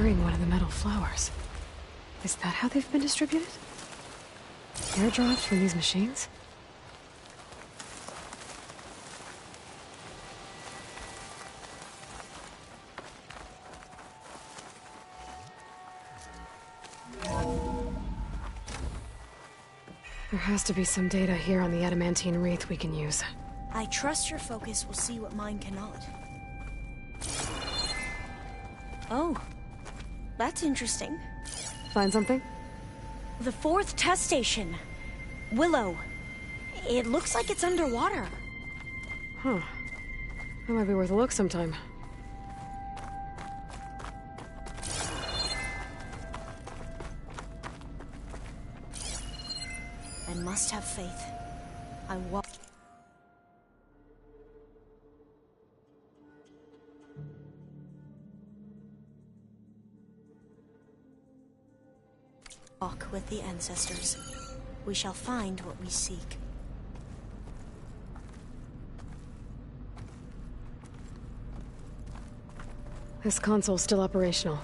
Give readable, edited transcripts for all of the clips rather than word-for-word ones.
carrying one of the metal flowers. Is that how they've been distributed? Airdropped from these machines? There has to be some data here on the adamantine wreath we can use. I trust your focus will see what mine cannot. Oh, that's interesting. Find something? The 4th test station. Willow. It looks like it's underwater. Huh. That might be worth a look sometime. I must have faith. I walk with the ancestors. We shall find what we seek. This console's still operational.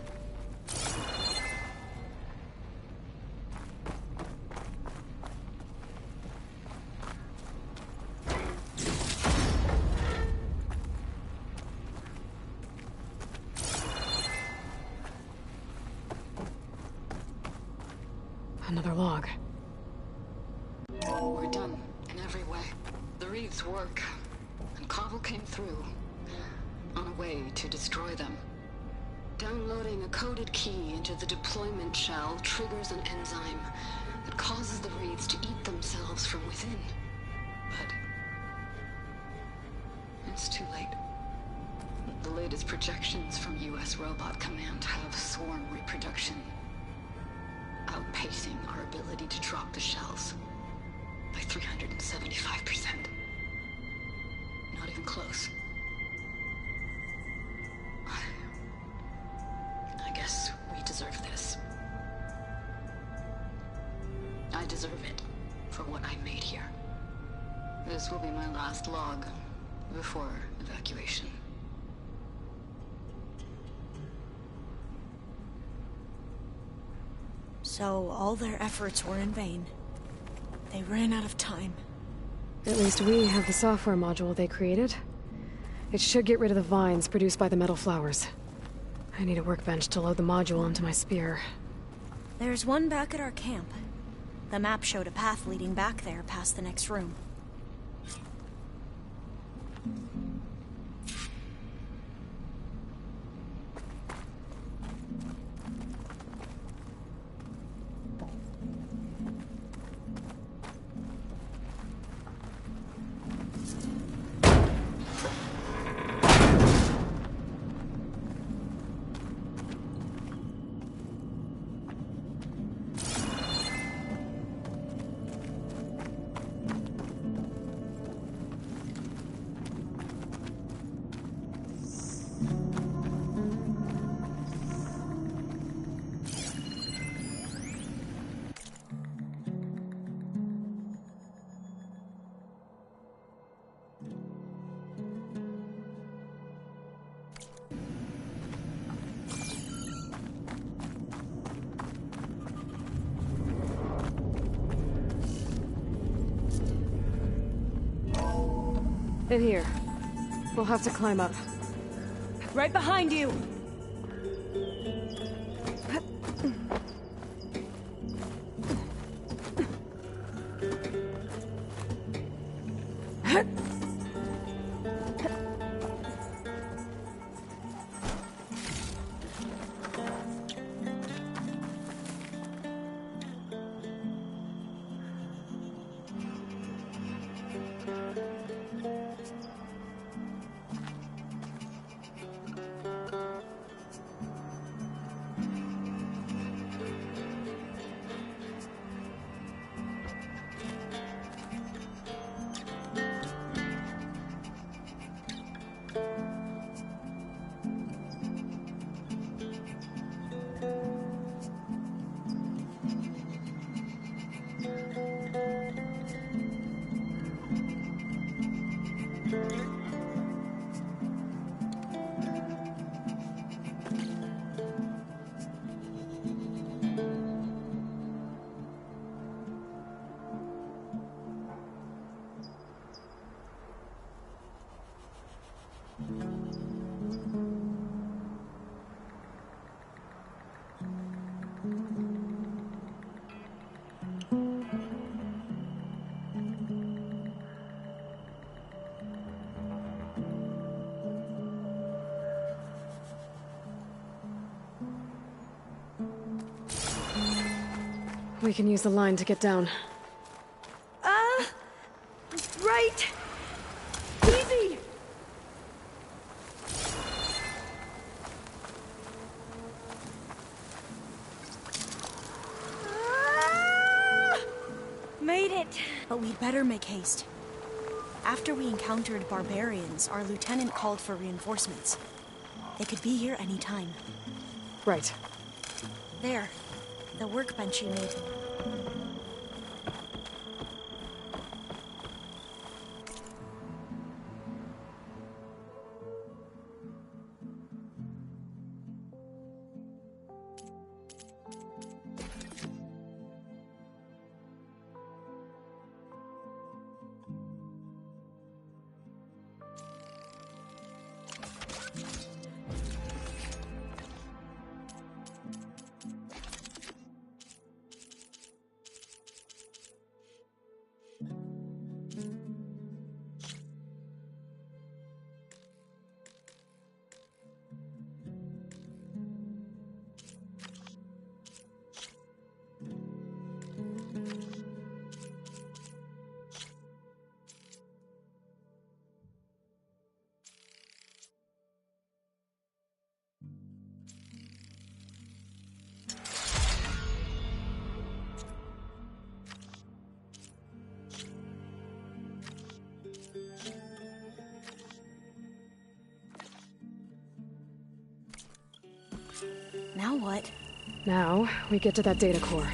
Another log. We're done in every way. The wreaths work, and Cobble came through on a way to destroy them. Downloading a coded key into the deployment shell triggers an enzyme that causes the wreaths to eat themselves from within. But it's too late. The latest projections from US Robot Command have swarm reproduction, outpacing our ability to drop the shells by 375%. Not even close. I guess we deserve this. I deserve it for what I made here. This will be my last log before evacuation. So all their efforts were in vain. They ran out of time. At least we have the software module they created. It should get rid of the vines produced by the metal flowers. I need a workbench to load the module onto my spear. There's one back at our camp. The map showed a path leading back there past the next room. In here. We'll have to climb up. Right behind you! We can use the line to get down. Right. Easy. Made it. But we'd better make haste. After we encountered barbarians, our lieutenant called for reinforcements. They could be here any time. Right. There. The workbench you made. Now what? Now, we get to that data core.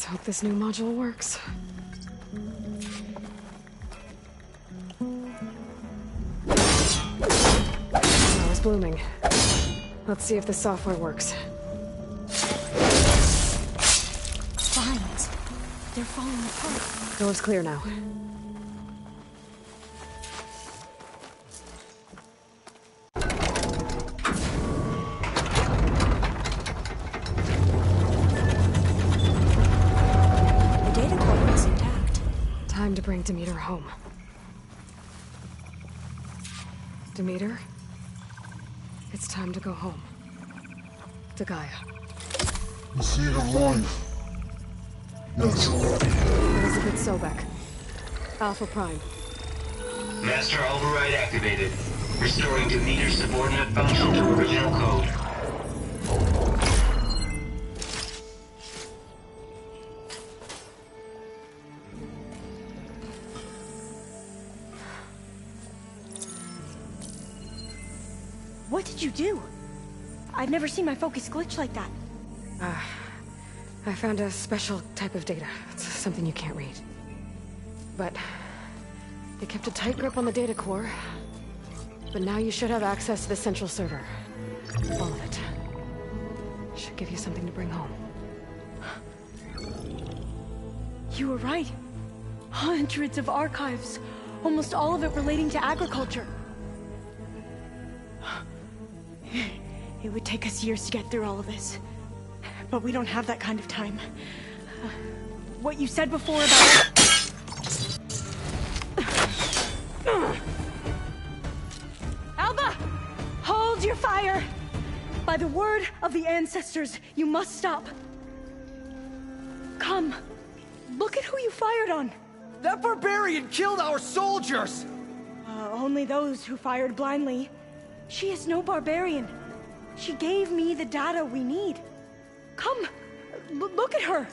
hope this new module works. Flowers blooming. Let's see if the software works. Vines. They're falling apart. Door's clear now. The data core is intact. Time to bring Demeter home. Demeter? It's time to go home. To Gaia. The seed of life. Natural. Elizabeth Sobek. Alpha Prime. Master override activated. Restoring Demeter's subordinate function to original code. What did you do? I've never seen my focus glitch like that. I found a special type of data. It's something you can't read. But it kept a tight grip on the data core. But now you should have access to the central server. All of it. Should give you something to bring home. You were right. Hundreds of archives. Almost all of it relating to agriculture. It would take us years to get through all of this. But we don't have that kind of time. What you said before about... Alba! Hold your fire! By the word of the ancestors, you must stop. Come. Look at who you fired on. That barbarian killed our soldiers! Only those who fired blindly. She is no barbarian. She gave me the data we need. Come, look at her.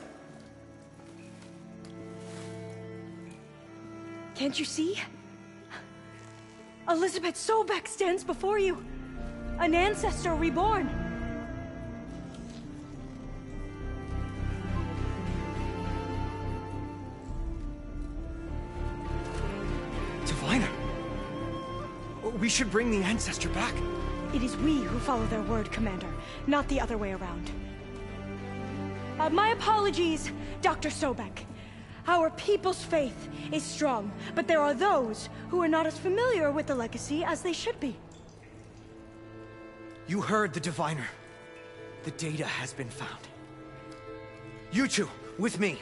Can't you see? Elizabeth Sobek stands before you. An ancestor reborn. Diviner! We should bring the ancestor back. It is we who follow their word, Commander, not the other way around. My apologies, Dr. Sobek. Our people's faith is strong, but there are those who are not as familiar with the legacy as they should be. You heard the diviner. The data has been found. You two, with me.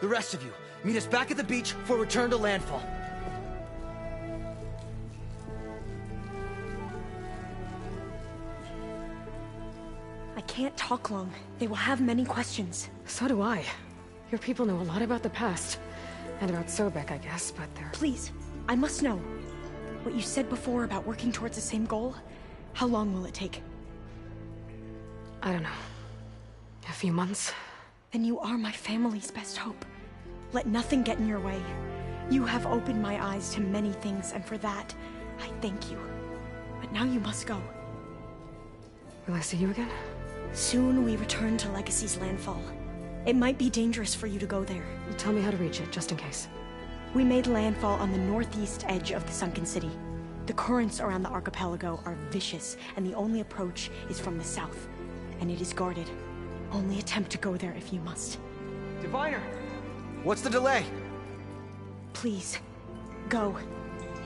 The rest of you, meet us back at the beach for return to landfall. I can't talk long. They will have many questions. So do I. Your people know a lot about the past. And about Sobek, I guess, but they're... Please, I must know. What you said before about working towards the same goal, how long will it take? I don't know. A few months? Then you are my family's best hope. Let nothing get in your way. You have opened my eyes to many things, and for that, I thank you. But now you must go. Will I see you again? Soon we return to Legacy's landfall. It might be dangerous for you to go there. Tell me how to reach it, just in case. We made landfall on the northeast edge of the sunken city. The currents around the archipelago are vicious, and the only approach is from the south. And it is guarded. Only attempt to go there if you must. Diviner! What's the delay? Please, go.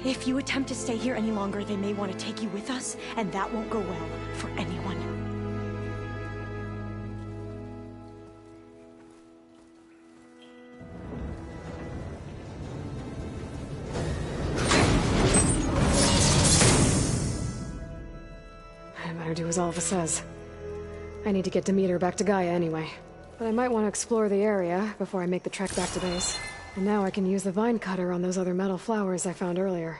If you attempt to stay here any longer, they may want to take you with us, and that won't go well for anyone. I better do as Alva says. I need to get Demeter back to Gaia anyway. But I might want to explore the area before I make the trek back to base. And now I can use the vine cutter on those other metal flowers I found earlier.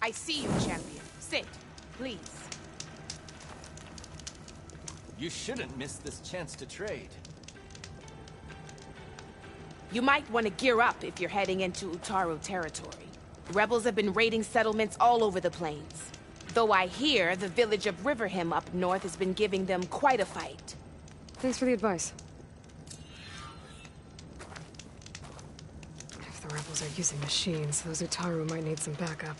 I see you, champion. Sit, please. You shouldn't miss this chance to trade. You might want to gear up if you're heading into Utaru territory. Rebels have been raiding settlements all over the plains. Though I hear the village of Riverham up north has been giving them quite a fight. Thanks for the advice. If the rebels are using machines, those Utaru might need some backup.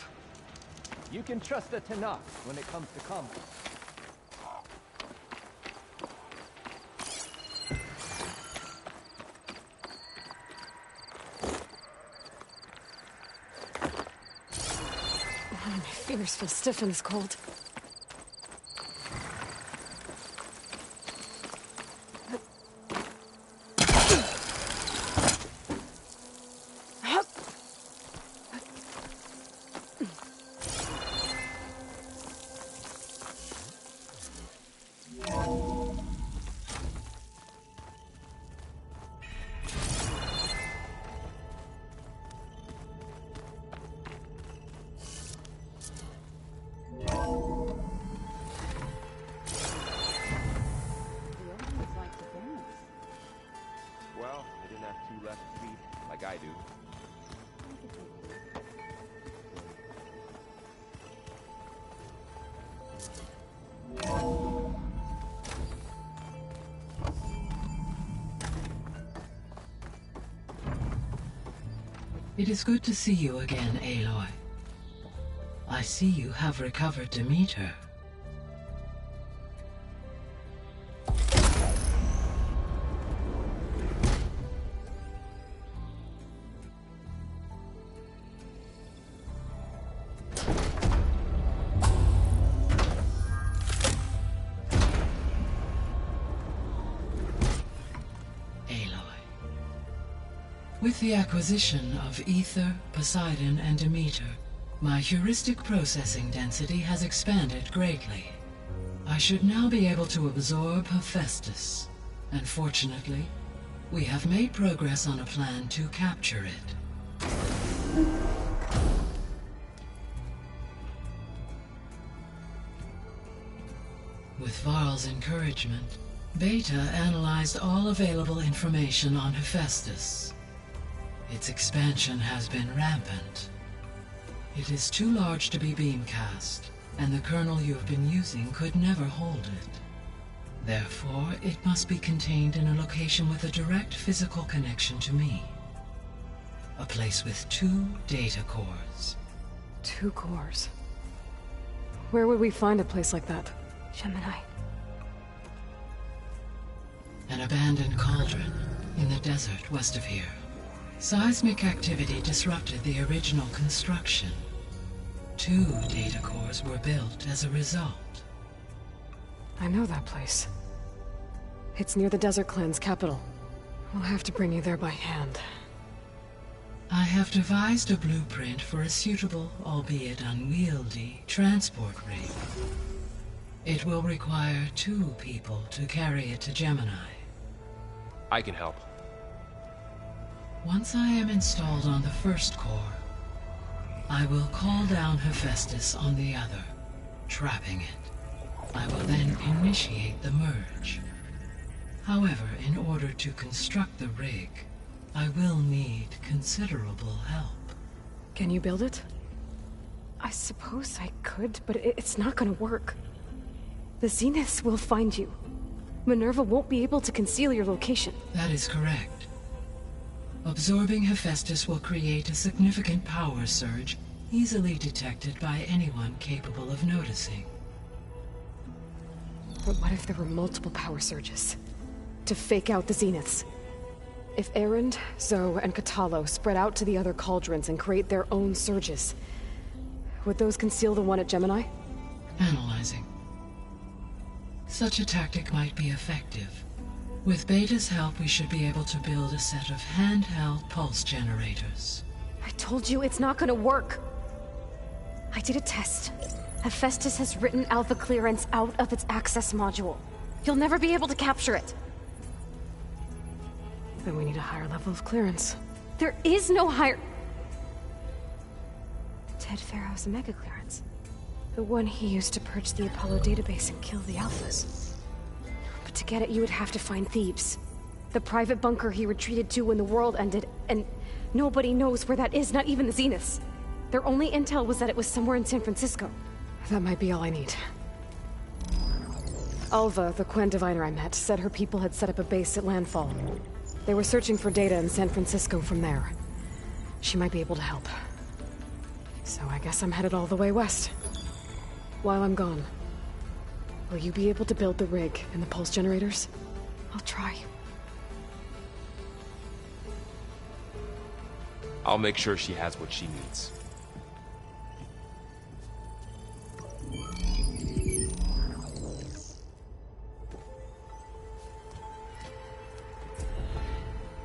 You can trust the Tanakh when it comes to combat. Oh, my fingers feel stiff in this cold. Well, I didn't have 2 left feet, like I do. It is good to see you again, Aloy. I see you have recovered Demeter. With the acquisition of Ether, Poseidon, and Demeter, my heuristic processing density has expanded greatly. I should now be able to absorb Hephaestus, and fortunately, we have made progress on a plan to capture it. With Varl's encouragement, Beta analyzed all available information on Hephaestus. Its expansion has been rampant. It is too large to be beamcast, and the kernel you have been using could never hold it. Therefore, it must be contained in a location with a direct physical connection to me. A place with 2 data cores. 2 cores? Where would we find a place like that? Gemini. An abandoned cauldron in the desert west of here. Seismic activity disrupted the original construction. 2 data cores were built as a result. I know that place. It's near the Desert Clan's capital. We'll have to bring you there by hand. I have devised a blueprint for a suitable, albeit unwieldy, transport rig. It will require 2 people to carry it to Gemini. I can help. Once I am installed on the first core, I will call down Hephaestus on the other, trapping it. I will then initiate the merge. However, in order to construct the rig, I will need considerable help. Can you build it? I suppose I could, but it's not gonna work. The Zeniths will find you. Minerva won't be able to conceal your location. That is correct. Absorbing Hephaestus will create a significant power surge, easily detected by anyone capable of noticing. But what if there were multiple power surges? To fake out the Zeniths? If Erend, Zoe, and Katalo spread out to the other cauldrons and create their own surges, would those conceal the one at Gemini? Analyzing. Such a tactic might be effective. With Beta's help, we should be able to build a set of handheld pulse generators. I told you it's not gonna work. I did a test. Hephaestus has written Alpha clearance out of its access module. You'll never be able to capture it. Then we need a higher level of clearance. There is no higher... Ted Pharaoh's mega clearance. The one he used to purge the Apollo database and kill the Alphas. But to get it, you would have to find Thebes. The private bunker he retreated to when the world ended, and nobody knows where that is, not even the Zeniths. Their only intel was that it was somewhere in San Francisco. That might be all I need. Alva, the Quen diviner I met, said her people had set up a base at landfall. They were searching for data in San Francisco from there. She might be able to help. So I guess I'm headed all the way west. While I'm gone, will you be able to build the rig and the pulse generators? I'll try. I'll make sure she has what she needs.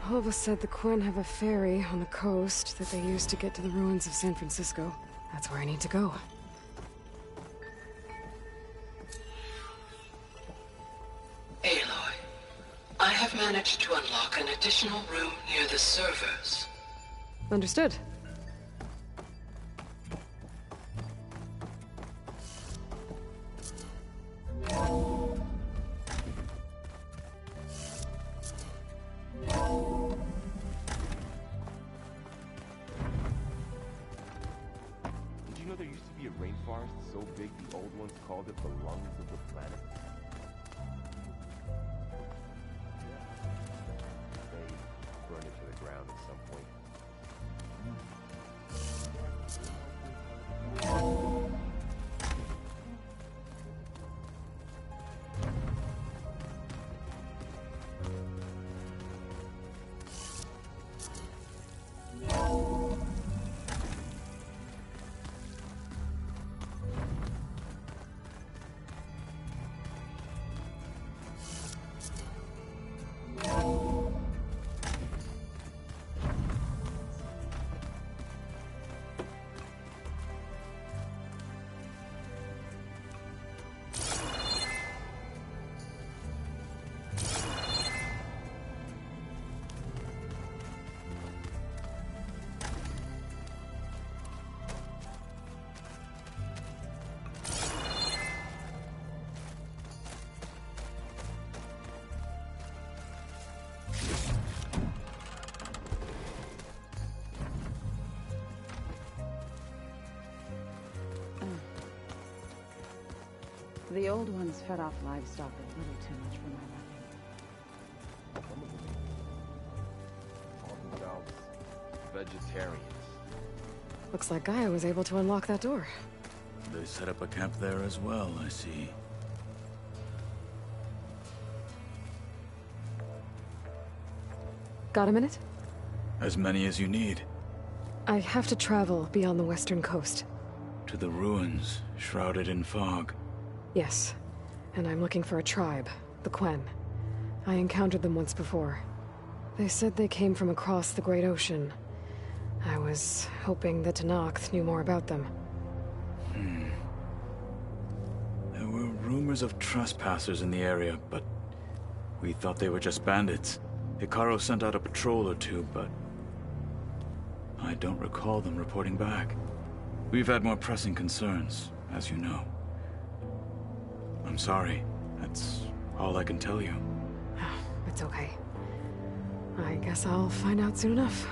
Alva said the Quen have a ferry on the coast that they use to get to the ruins of San Francisco. That's where I need to go. Aloy, I have managed to unlock an additional room near the servers. Understood. Did you know there used to be a rainforest so big the old ones called it the lungs of the planet? They burned it to the ground at some point. The old ones fed off livestock a little too much for my liking. Talking about vegetarians. Looks like Gaia was able to unlock that door. They set up a camp there as well, I see. Got a minute? As many as you need. I have to travel beyond the western coast. To the ruins, shrouded in fog. Yes, and I'm looking for a tribe, the Quen. I encountered them once before. They said they came from across the Great Ocean. I was hoping that Tenakth knew more about them. There were rumors of trespassers in the area, but we thought they were just bandits. Hikaru sent out a patrol or two, but I don't recall them reporting back. We've had more pressing concerns, as you know. I'm sorry. That's all I can tell you. It's okay. I guess I'll find out soon enough.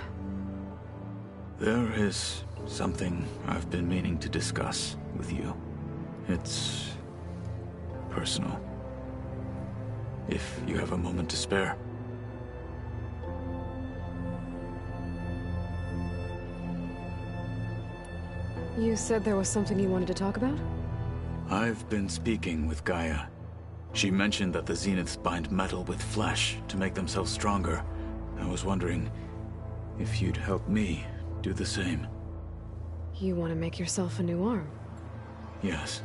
There is something I've been meaning to discuss with you. It's personal. If you have a moment to spare. You said there was something you wanted to talk about? I've been speaking with Gaia. She mentioned that the Zeniths bind metal with flesh to make themselves stronger. I was wondering if you'd help me do the same. You want to make yourself a new arm? Yes.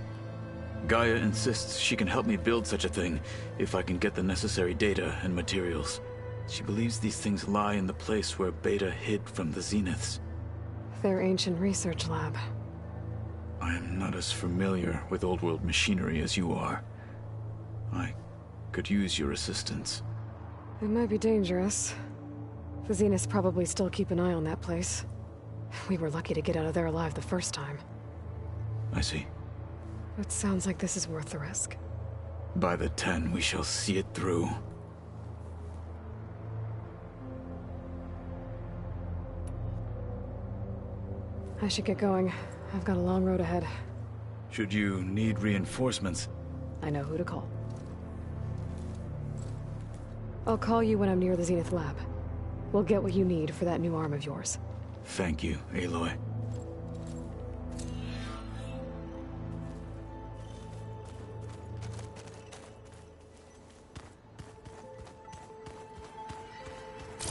Gaia insists she can help me build such a thing if I can get the necessary data and materials. She believes these things lie in the place where Beta hid from the Zeniths. Their ancient research lab. I am not as familiar with old-world machinery as you are. I could use your assistance. It might be dangerous. The Zeniths probably still keep an eye on that place. We were lucky to get out of there alive the first time. I see. It sounds like this is worth the risk. By the 10, we shall see it through. I should get going. I've got a long road ahead. Should you need reinforcements? I know who to call. I'll call you when I'm near the Zenith lab. We'll get what you need for that new arm of yours. Thank you, Aloy.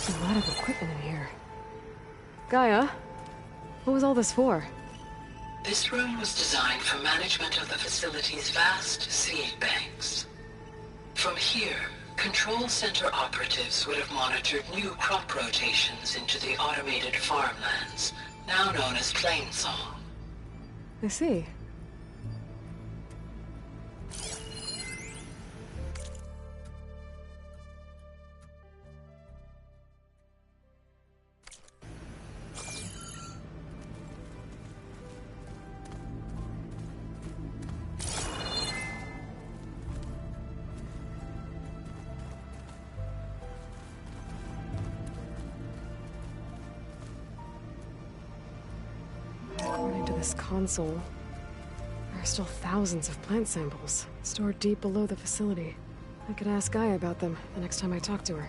A lot of equipment in here. Gaia, what was all this for? This room was designed for management of the facility's vast seed banks. From here, Control Center operatives would have monitored new crop rotations into the automated farmlands, now known as Plainsong. I see. According to this console, there are still thousands of plant samples stored deep below the facility. I could ask Gaia about them the next time I talk to her.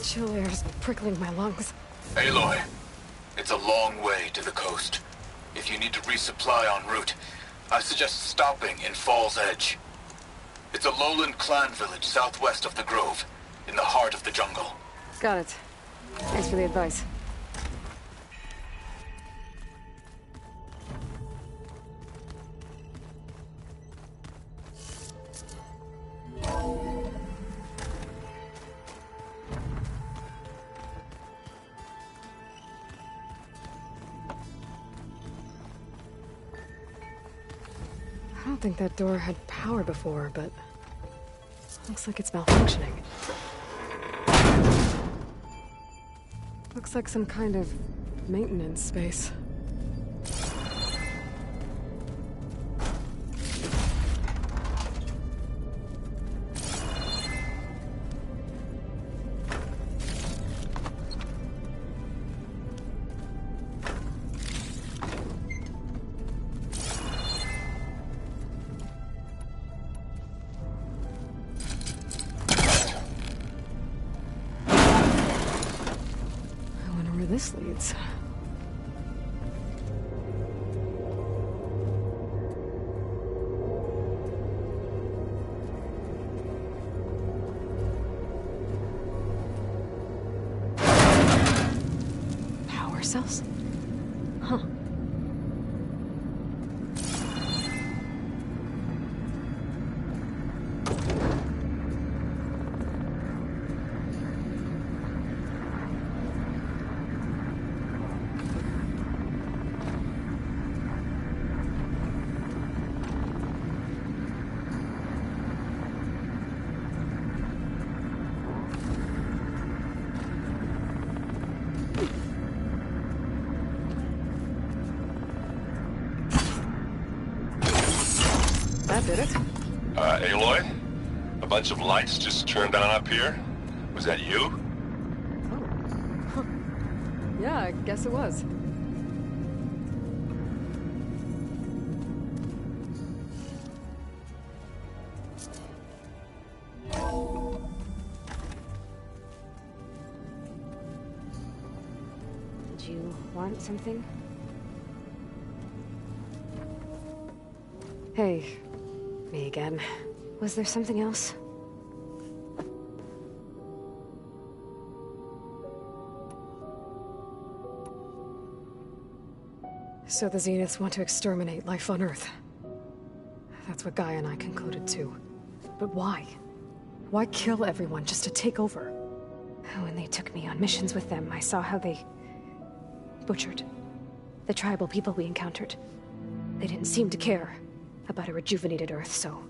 Chill air's prickling my lungs. Aloy, it's a long way to the coast. If you need to resupply en route, I suggest stopping in Fall's Edge. It's a lowland clan village southwest of the Grove, in the heart of the jungle. Got it. Thanks for the advice. I don't think that door had power before, but looks like it's malfunctioning. Looks like some kind of maintenance space. This leads. Power cells? Huh. That did it. Aloy? A bunch of lights just turned on up here? Was that you? Oh. Huh. Yeah, I guess it was. Did you want something? Hey, me again. Was there something else? So the Zeniths want to exterminate life on Earth. That's what Gaia and I concluded too. But why? Why kill everyone just to take over? When they took me on missions with them, I saw how they butchered the tribal people we encountered. They didn't seem to care about a rejuvenated Earth, so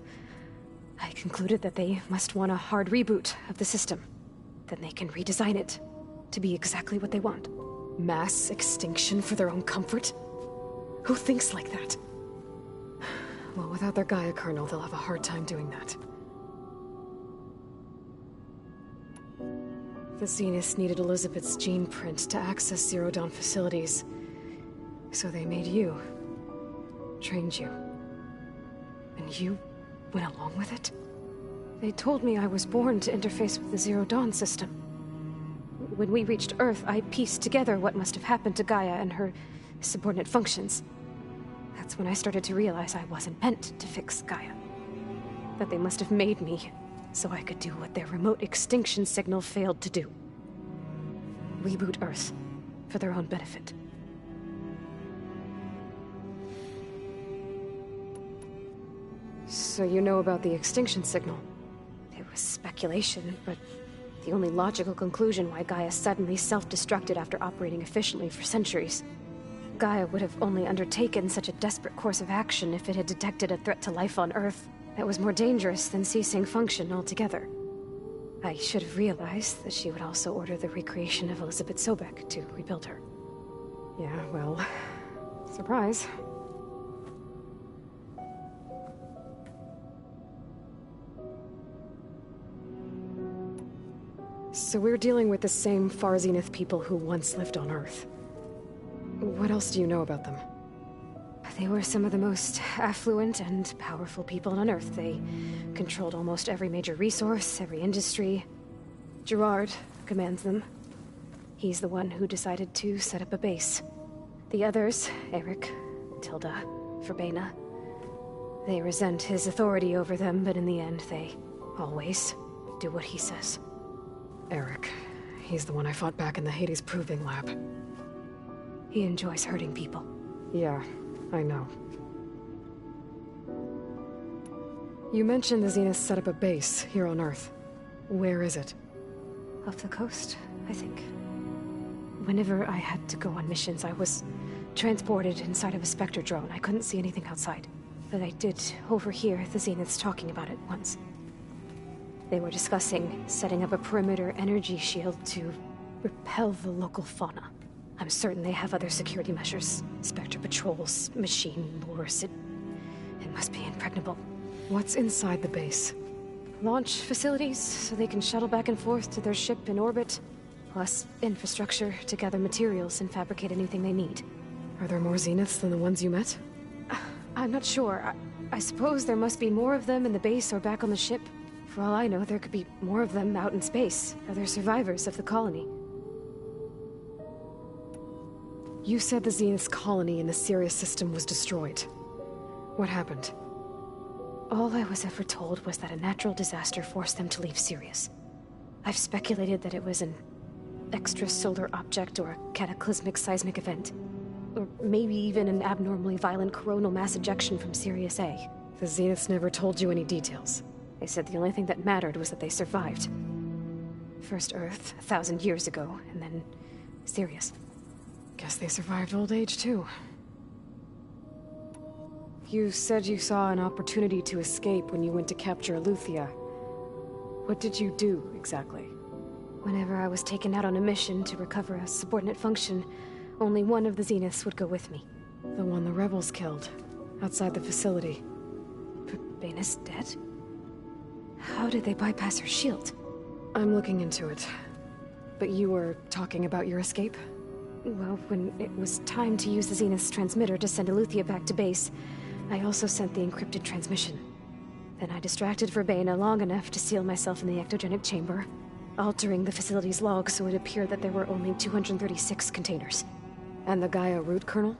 I concluded that they must want a hard reboot of the system. Then they can redesign it to be exactly what they want. Mass extinction for their own comfort? Who thinks like that? Well, without their Gaia kernel, they'll have a hard time doing that. The Zeniths needed Elizabeth's gene print to access Zero Dawn facilities. So they made you. Trained you. And you went along with it? They told me I was born to interface with the Zero Dawn system. When we reached Earth, I pieced together what must have happened to Gaia and her subordinate functions. That's when I started to realize I wasn't meant to fix Gaia. That they must have made me so I could do what their remote extinction signal failed to do. Reboot Earth for their own benefit. So you know about the extinction signal? It was speculation, but the only logical conclusion why Gaia suddenly self-destructed after operating efficiently for centuries. Gaia would have only undertaken such a desperate course of action if it had detected a threat to life on Earth that was more dangerous than ceasing function altogether. I should have realized that she would also order the recreation of Elizabeth Sobek to rebuild her. Yeah, well, surprise. So we're dealing with the same Far Zenith people who once lived on Earth. What else do you know about them? They were some of the most affluent and powerful people on Earth. They controlled almost every major resource, every industry. Gerard commands them. He's the one who decided to set up a base. The others, Eric, Tilda, Verbena, they resent his authority over them, but in the end, they always do what he says. Eric. He's the one I fought back in the Hades Proving Lab. He enjoys hurting people. Yeah, I know. You mentioned the Zeniths set up a base here on Earth. Where is it? Off the coast, I think. Whenever I had to go on missions, I was transported inside of a Spectre drone. I couldn't see anything outside. But I did overhear the Zeniths talking about it once. They were discussing setting up a perimeter energy shield to repel the local fauna. I'm certain they have other security measures. Spectre patrols, machine lures. It must be impregnable. What's inside the base? Launch facilities, so they can shuttle back and forth to their ship in orbit. Plus infrastructure to gather materials and fabricate anything they need. Are there more Zeniths than the ones you met? I'm not sure. I suppose there must be more of them in the base or back on the ship. For all I know, there could be more of them out in space. Other survivors of the colony. You said the Zenith's colony in the Sirius system was destroyed. What happened? All I was ever told was that a natural disaster forced them to leave Sirius. I've speculated that it was an extrasolar object or a cataclysmic seismic event. Or maybe even an abnormally violent coronal mass ejection from Sirius A. The Zeniths never told you any details. They said the only thing that mattered was that they survived. First Earth, 1,000 years ago, and then Sirius. Guess they survived old age, too. You said you saw an opportunity to escape when you went to capture Eleuthia. What did you do, exactly? Whenever I was taken out on a mission to recover a subordinate function, only one of the Zeniths would go with me. The one the rebels killed, outside the facility. Verbena's dead? How did they bypass her shield? I'm looking into it. But you were talking about your escape? Well, when it was time to use the Zenith's transmitter to send Eleuthia back to base, I also sent the encrypted transmission. Then I distracted Verbena long enough to seal myself in the ectogenic chamber, altering the facility's log so it appeared that there were only 236 containers. And the Gaia root kernel?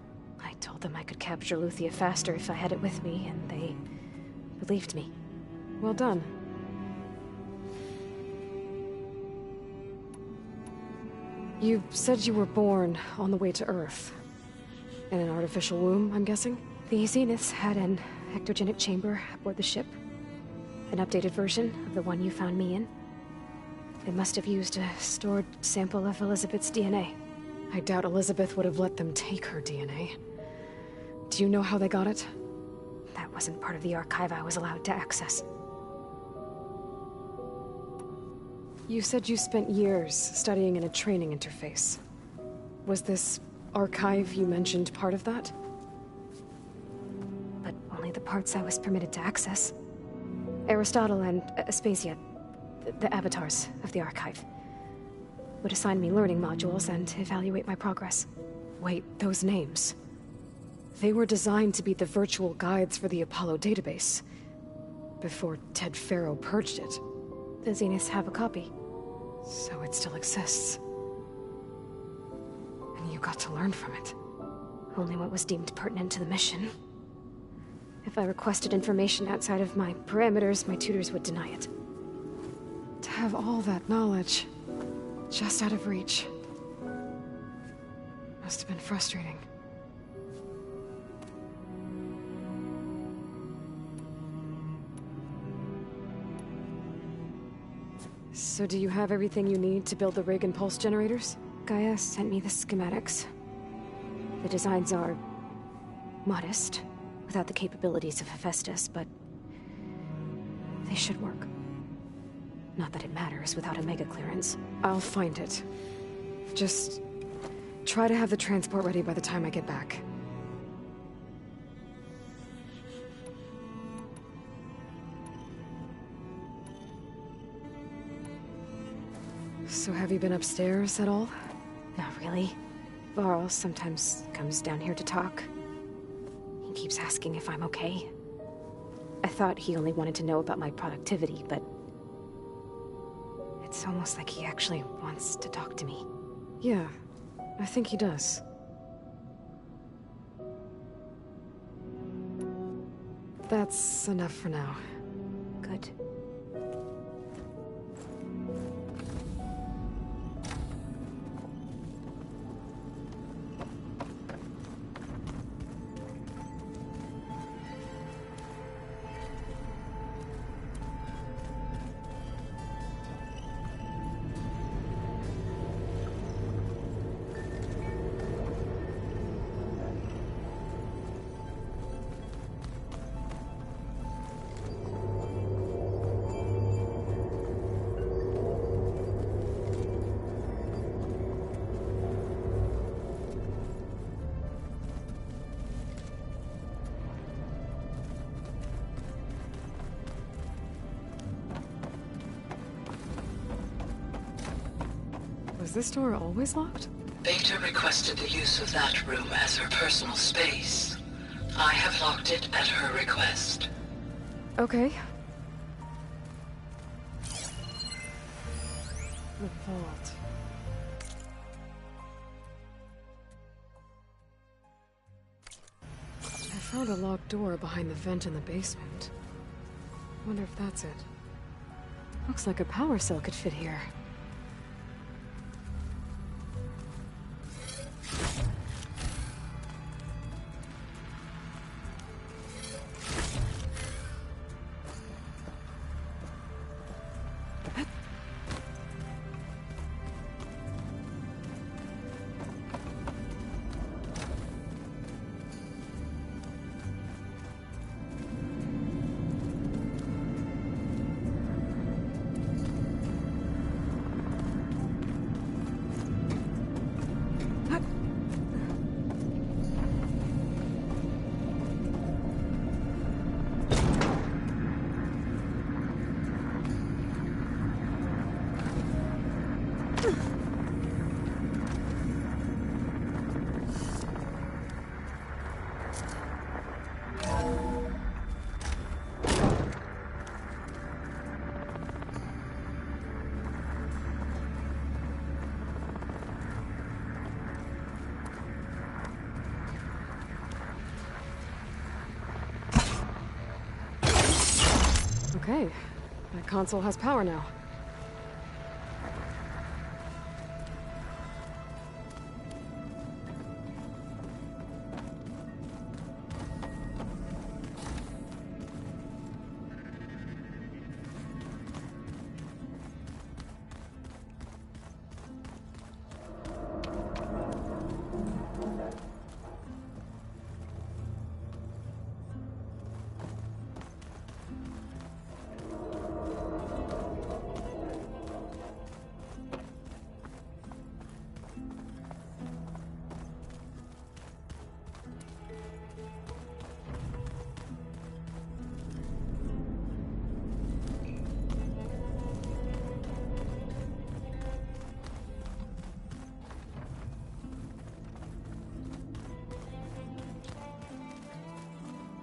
I told them I could capture Luthia faster if I had it with me, and they believed me. Well done. You said you were born on the way to Earth. In an artificial womb, I'm guessing? The Zeniths had an ectogenic chamber aboard the ship. An updated version of the one you found me in. They must have used a stored sample of Elizabeth's DNA. I doubt Elizabeth would have let them take her DNA. Do you know how they got it? That wasn't part of the archive I was allowed to access. You said you spent years studying in a training interface. Was this archive you mentioned part of that? But only the parts I was permitted to access. Aristotle and Aspasia, the avatars of the archive, would assign me learning modules and evaluate my progress. Wait, those names. They were designed to be the virtual guides for the Apollo database, before Ted Faro purged it. The Zeniths have a copy, so it still exists. And you got to learn from it. Only what was deemed pertinent to the mission. If I requested information outside of my parameters, my tutors would deny it. To have all that knowledge, just out of reach, must have been frustrating. So do you have everything you need to build the rig and pulse generators? Gaia sent me the schematics. The designs are modest, without the capabilities of Hephaestus, but they should work. Not that it matters without a mega clearance. I'll find it. Just try to have the transport ready by the time I get back. So have you been upstairs at all? Not really. Varl sometimes comes down here to talk. He keeps asking if I'm okay. I thought he only wanted to know about my productivity, but it's almost like he actually wants to talk to me. Yeah, I think he does. That's enough for now. Good. Was this door always locked? Beta requested the use of that room as her personal space. I have locked it at her request. Okay. The vault. I found a locked door behind the vent in the basement. Wonder if that's it. Looks like a power cell could fit here. Okay. That console has power now.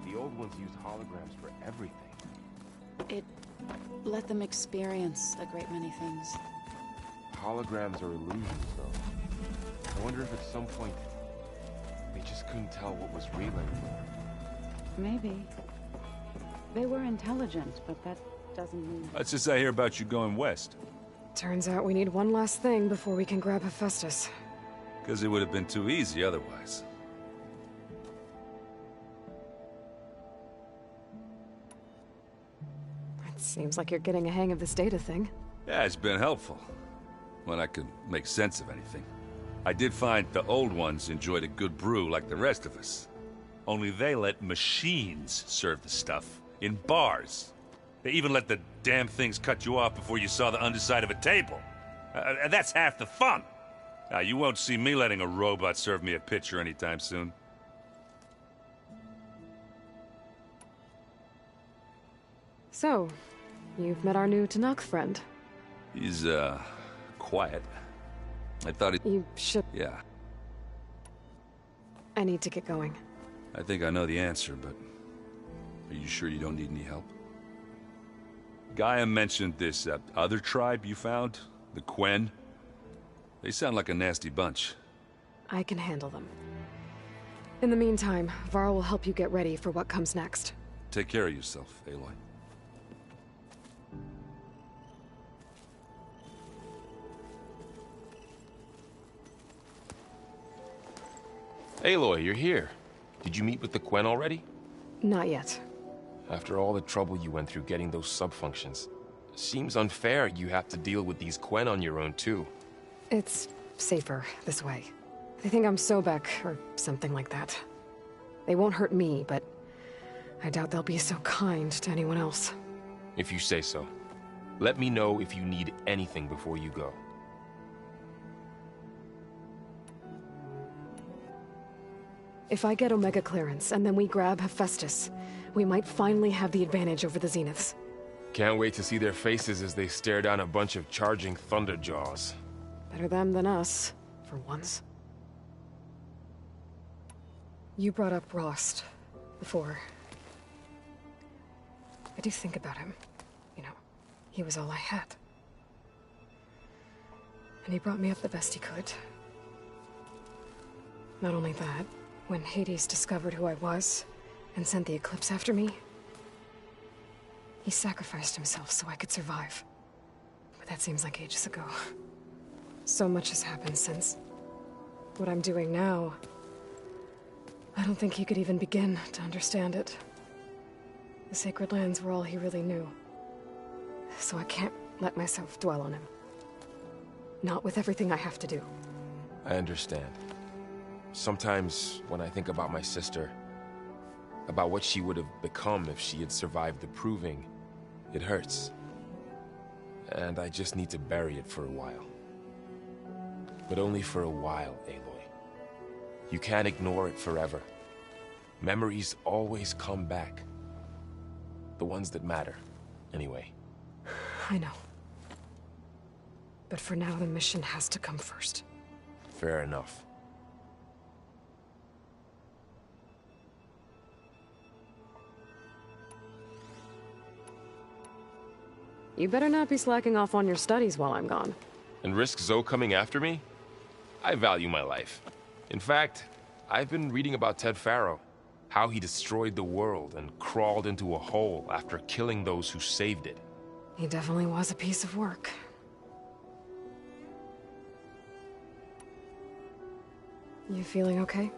The old ones used holograms for everything. It let them experience a great many things. Holograms are illusions, though. I wonder if at some point they just couldn't tell what was real anymore. Maybe. They were intelligent, but that doesn't mean... What's this I hear about you going west? Turns out we need one last thing before we can grab Hephaestus. Because it would have been too easy otherwise. It seems like you're getting a hang of this data thing. Yeah, it's been helpful. When I could make sense of anything. I did find the old ones enjoyed a good brew like the rest of us. Only they let machines serve the stuff. In bars. They even let the damn things cut you off before you saw the underside of a table. And that's half the fun. Now, you won't see me letting a robot serve me a pitcher anytime soon. So, you've met our new Tanakh friend. He's, quiet. I thought he... You should... Yeah. I need to get going. I think I know the answer, but... Are you sure you don't need any help? Gaia mentioned this, other tribe you found? The Quen? They sound like a nasty bunch. I can handle them. In the meantime, Varl will help you get ready for what comes next. Take care of yourself, Aloy. Aloy, you're here. Did you meet with the Quen already? Not yet. After all the trouble you went through getting those sub-functions, seems unfair you have to deal with these Quen on your own, too. It's safer this way. They think I'm Sobek, or something like that. They won't hurt me, but I doubt they'll be so kind to anyone else. If you say so. Let me know if you need anything before you go. If I get Omega clearance, and then we grab Hephaestus, we might finally have the advantage over the Zeniths. Can't wait to see their faces as they stare down a bunch of charging Thunderjaws. Better them than us, for once. You brought up Rost before. I do think about him. You know, he was all I had. And he brought me up the best he could. Not only that, when Hades discovered who I was, and sent the Eclipse after me, he sacrificed himself so I could survive. But that seems like ages ago. So much has happened since. What I'm doing now, I don't think he could even begin to understand it. The Sacred Lands were all he really knew. So I can't let myself dwell on him. Not with everything I have to do. I understand. Sometimes, when I think about my sister, about what she would have become if she had survived the Proving, it hurts. And I just need to bury it for a while. But only for a while, Aloy. You can't ignore it forever. Memories always come back. The ones that matter, anyway. I know. But for now, the mission has to come first. Fair enough. You better not be slacking off on your studies while I'm gone. And risk Zoe coming after me? I value my life. In fact, I've been reading about Ted Faro. How he destroyed the world and crawled into a hole after killing those who saved it. He definitely was a piece of work. You feeling okay?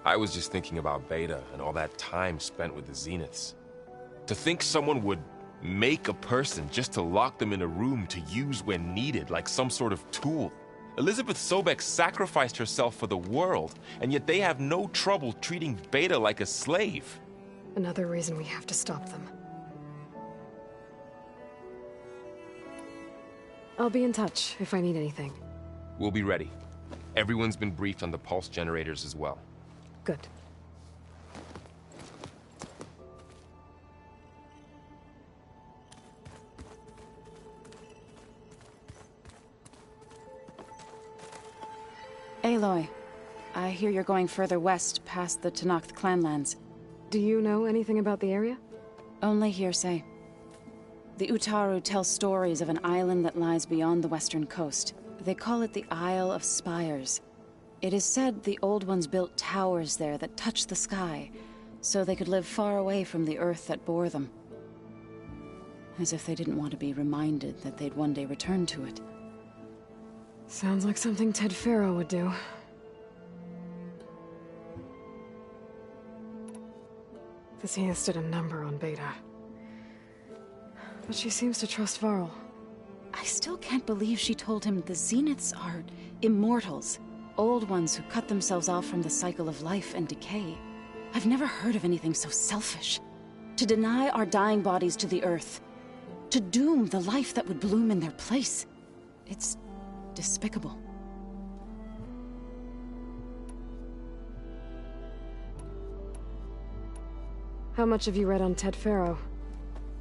I was just thinking about Beta and all that time spent with the Zeniths. To think someone would make a person just to lock them in a room to use when needed, like some sort of tool. Elizabeth Sobek sacrificed herself for the world, and yet they have no trouble treating Beta like a slave. Another reason we have to stop them. I'll be in touch if I need anything. We'll be ready. Everyone's been briefed on the pulse generators as well. Good. Aloy, I hear you're going further west past the Tenakth clanlands. Do you know anything about the area? Only hearsay. The Utaru tell stories of an island that lies beyond the western coast. They call it the Isle of Spires. It is said the Old Ones built towers there that touch the sky, so they could live far away from the earth that bore them. As if they didn't want to be reminded that they'd one day return to it. Sounds like something Ted Faro would do. The Zeniths did a number on Beta. But she seems to trust Varl. I still can't believe she told him the Zeniths are immortals. Old Ones who cut themselves off from the cycle of life and decay. I've never heard of anything so selfish. To deny our dying bodies to the earth. To doom the life that would bloom in their place. It's despicable. How much have you read on Ted Faro?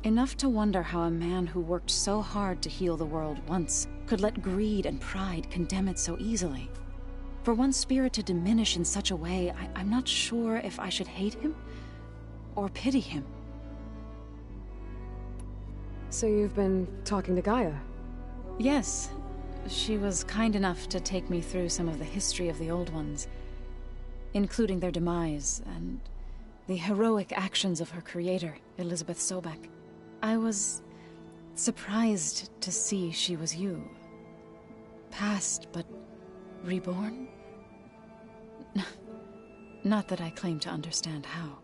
Enough to wonder how a man who worked so hard to heal the world once could let greed and pride condemn it so easily. For one's spirit to diminish in such a way, I'm not sure if I should hate him or pity him. So you've been talking to Gaia? Yes. She was kind enough to take me through some of the history of the Old Ones, including their demise and the heroic actions of her creator, Elizabeth Sobek. I was surprised to see she was you. Past, but reborn? Not that I claim to understand how.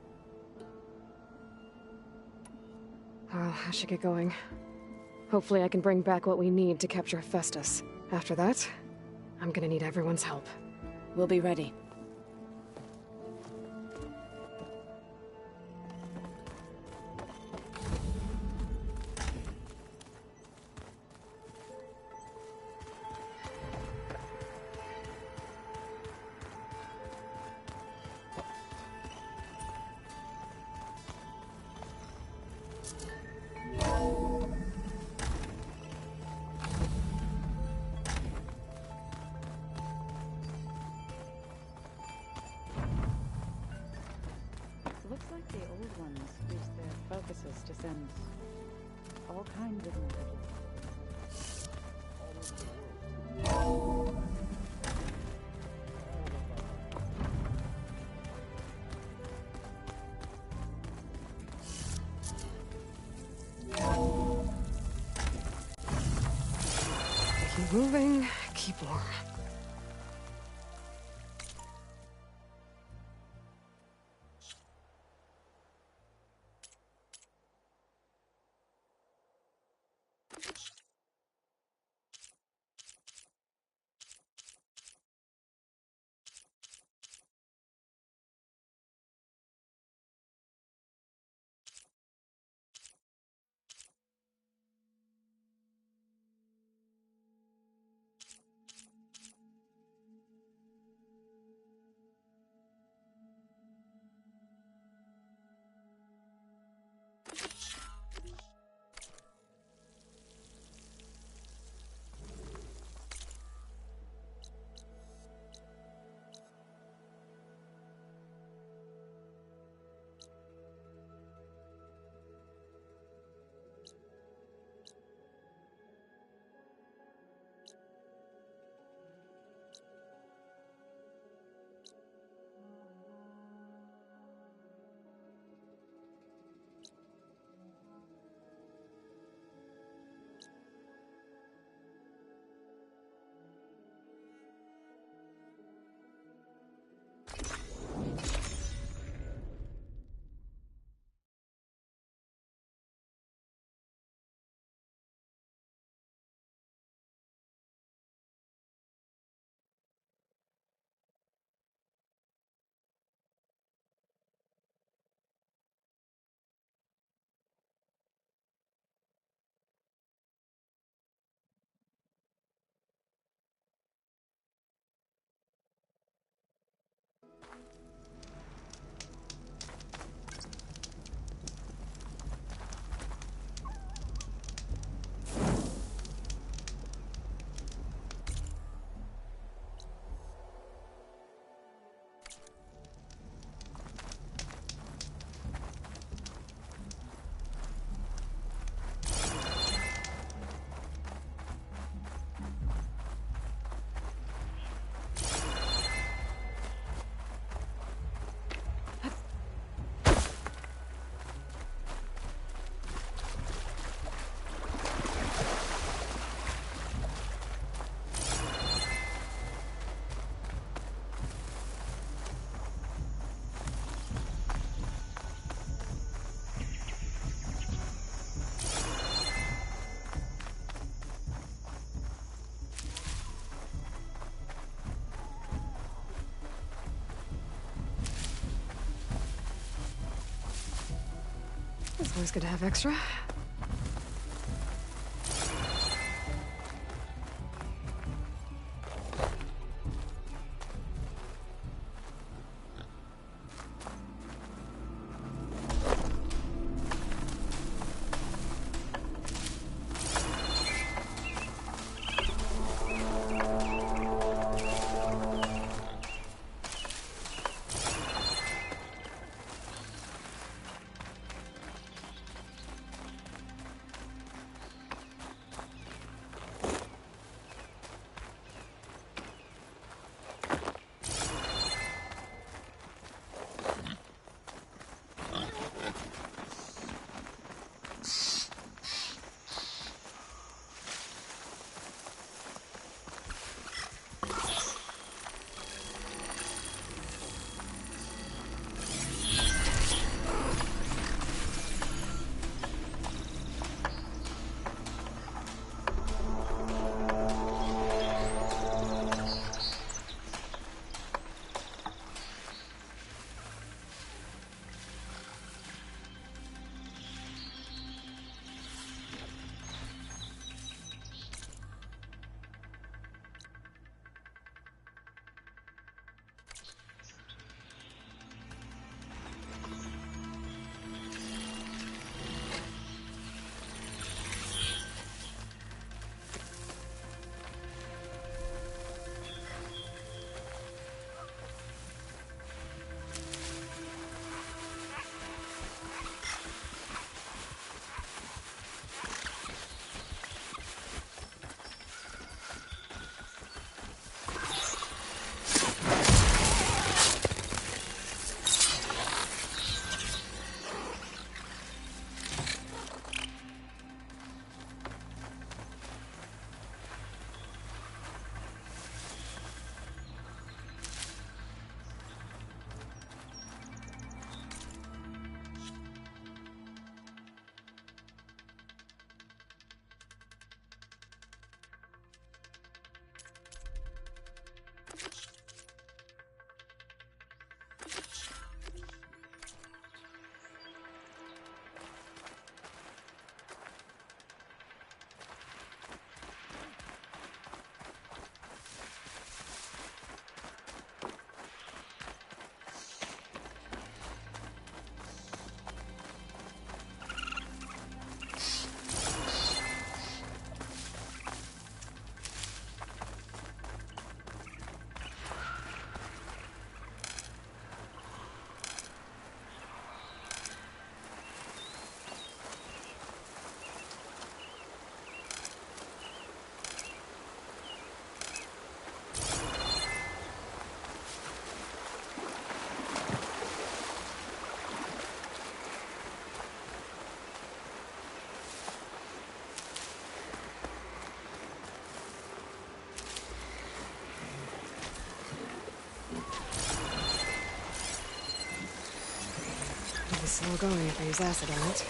Well, I should get going. Hopefully I can bring back what we need to capture Hephaestus. After that, I'm gonna need everyone's help. We'll be ready. Looks like the Old Ones used their focuses to send all kinds of messages. Keep moving, keep warm. It's always good to have extra. It's slow going if I use acid on it.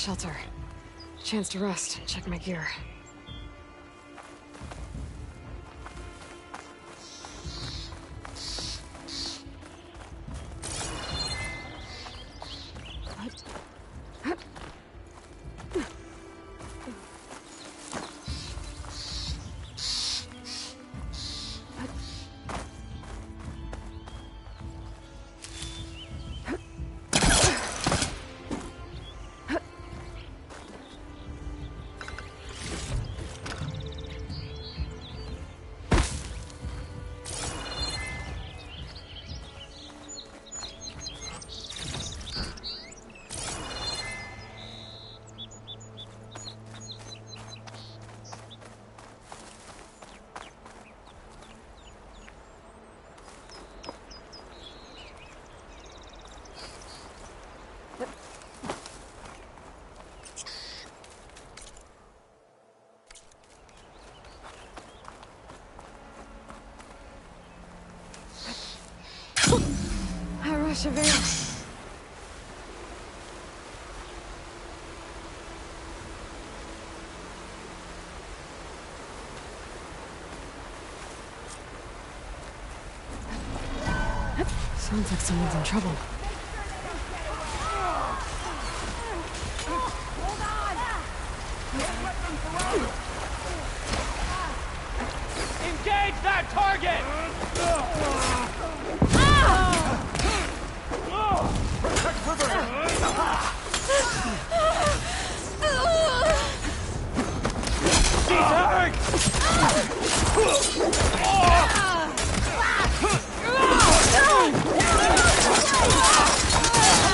shelter. Chance to rest, check my gear. Chevelle. Sounds like someone's in trouble. Engage that target! Protect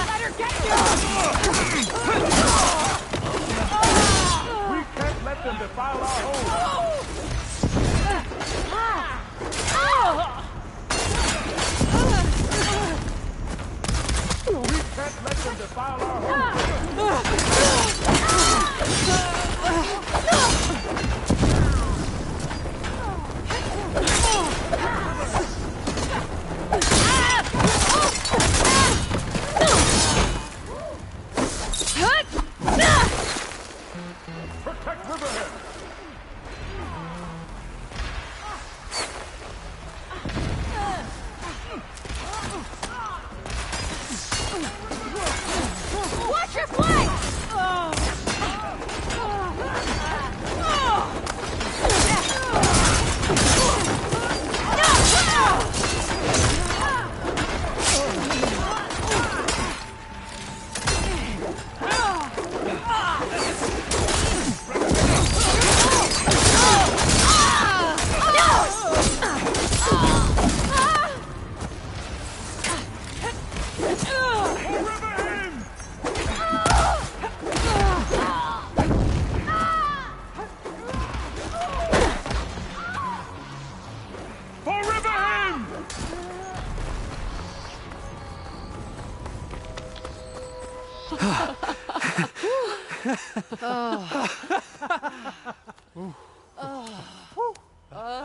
Let her get you! We can't let them defile our home! We can't let them defile our home! Protect Riverhead! Watch your flank!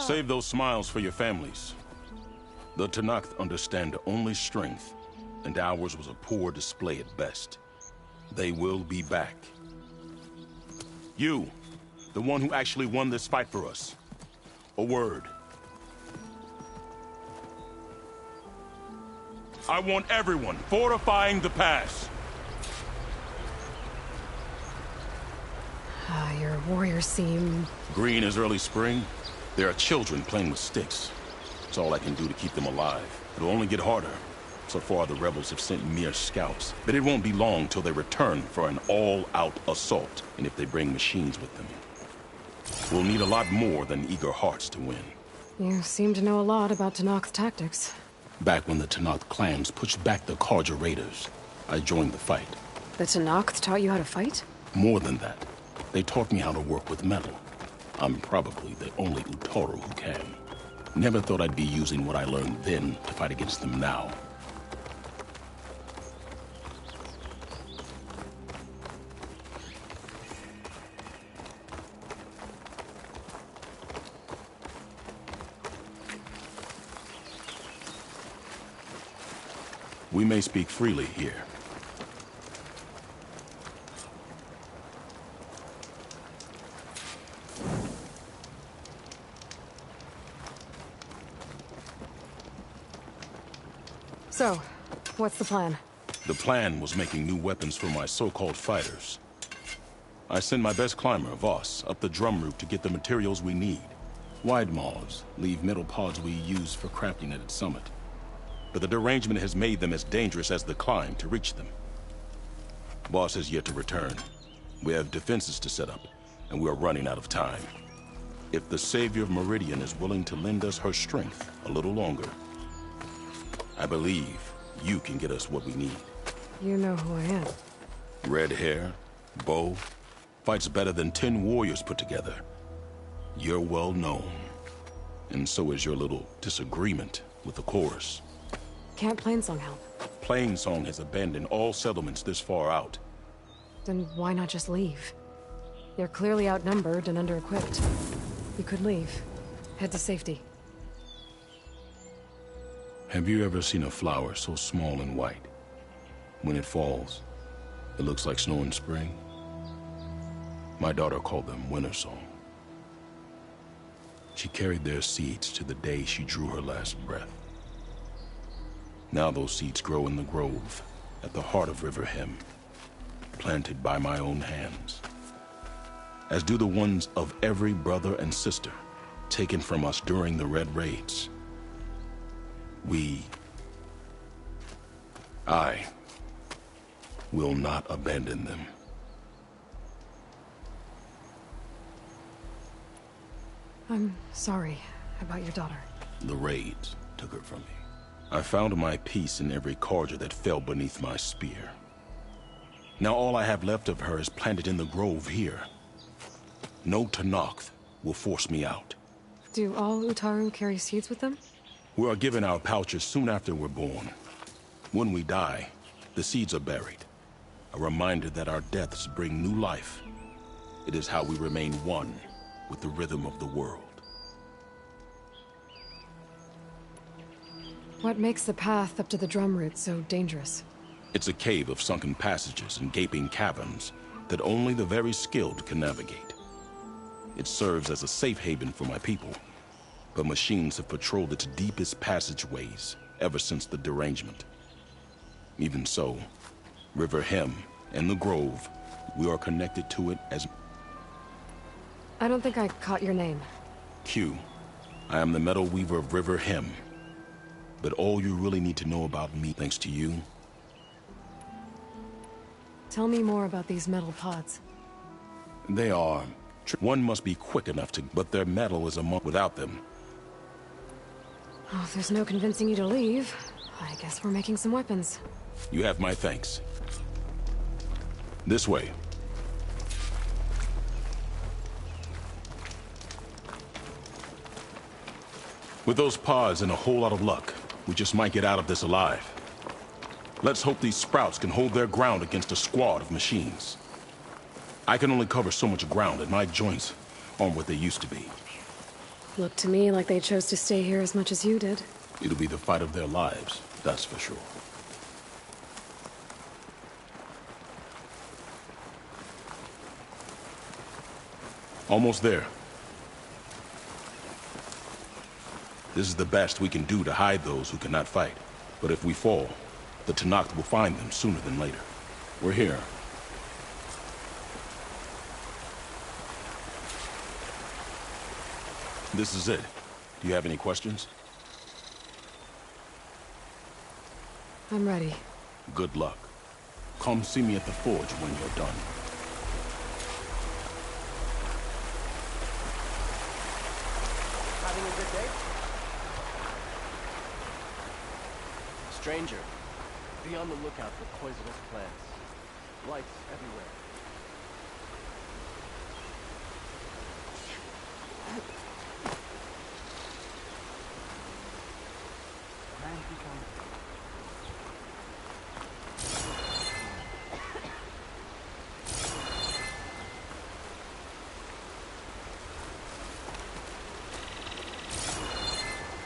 Save those smiles for your families. The Tenakth understand only strength, and ours was a poor display at best. They will be back. You, the one who actually won this fight for us. A word. I want everyone fortifying the pass. Your warriors seem... Green as early spring. There are children playing with sticks. It's all I can do to keep them alive. It'll only get harder. So far, the rebels have sent mere scouts. But it won't be long till they return for an all-out assault. And if they bring machines with them, we'll need a lot more than eager hearts to win. You seem to know a lot about Tenakth tactics. Back when the Tenakth clans pushed back the Karja raiders, I joined the fight. The Tenakth taught you how to fight? More than that. They taught me how to work with metal. I'm probably the only Utaru who can. Never thought I'd be using what I learned then to fight against them now. We may speak freely here. So, what's the plan? The plan was making new weapons for my so-called fighters. I send my best climber, Voss, up the drum route to get the materials we need. Wide maws leave metal pods we use for crafting at its summit. But the derangement has made them as dangerous as the climb to reach them. Voss has yet to return. We have defenses to set up, and we are running out of time. If the Savior of Meridian is willing to lend us her strength a little longer, I believe you can get us what we need. You know who I am. Red hair, bow, fights better than 10 warriors put together. You're well known. And so is your little disagreement with the chorus. Can't Plainsong help? Plainsong has abandoned all settlements this far out. Then why not just leave? You're clearly outnumbered and under-equipped. You could leave. Head to safety. Have you ever seen a flower so small and white? When it falls, it looks like snow in spring. My daughter called them winter song. She carried their seeds to the day she drew her last breath. Now those seeds grow in the grove at the heart of River Hem, planted by my own hands, as do the ones of every brother and sister taken from us during the Red Raids. I will not abandon them. I'm sorry about your daughter. The raids took her from me. I found my peace in every Carja that fell beneath my spear. Now all I have left of her is planted in the grove here. No Tenakth will force me out. Do all Utaru carry seeds with them? We are given our pouches soon after we're born. When we die, the seeds are buried. A reminder that our deaths bring new life. It is how we remain one with the rhythm of the world. What makes the path up to the drum route so dangerous? It's a cave of sunken passages and gaping caverns that only the very skilled can navigate. It serves as a safe haven for my people, but machines have patrolled its deepest passageways ever since the derangement. Even so, River Hem and the Grove, we are connected to it as... I don't think I caught your name. Q. I am the Metal Weaver of River Hem. But all you really need to know about me, thanks to you... Tell me more about these metal pods. They are... One must be quick enough to... But their metal is without them. Oh, if there's no convincing you to leave, I guess we're making some weapons. You have my thanks. This way. With those pods and a whole lot of luck, we just might get out of this alive. Let's hope these sprouts can hold their ground against a squad of machines. I can only cover so much ground, and my joints aren't what they used to be. Looked to me like they chose to stay here as much as you did. It'll be the fight of their lives, that's for sure. Almost there. This is the best we can do to hide those who cannot fight. But if we fall, the Tenakth will find them sooner than later. We're here. This is it. Do you have any questions? I'm ready. Good luck. Come see me at the forge when you're done. Having a good day? Stranger, be on the lookout for poisonous plants. Lights everywhere.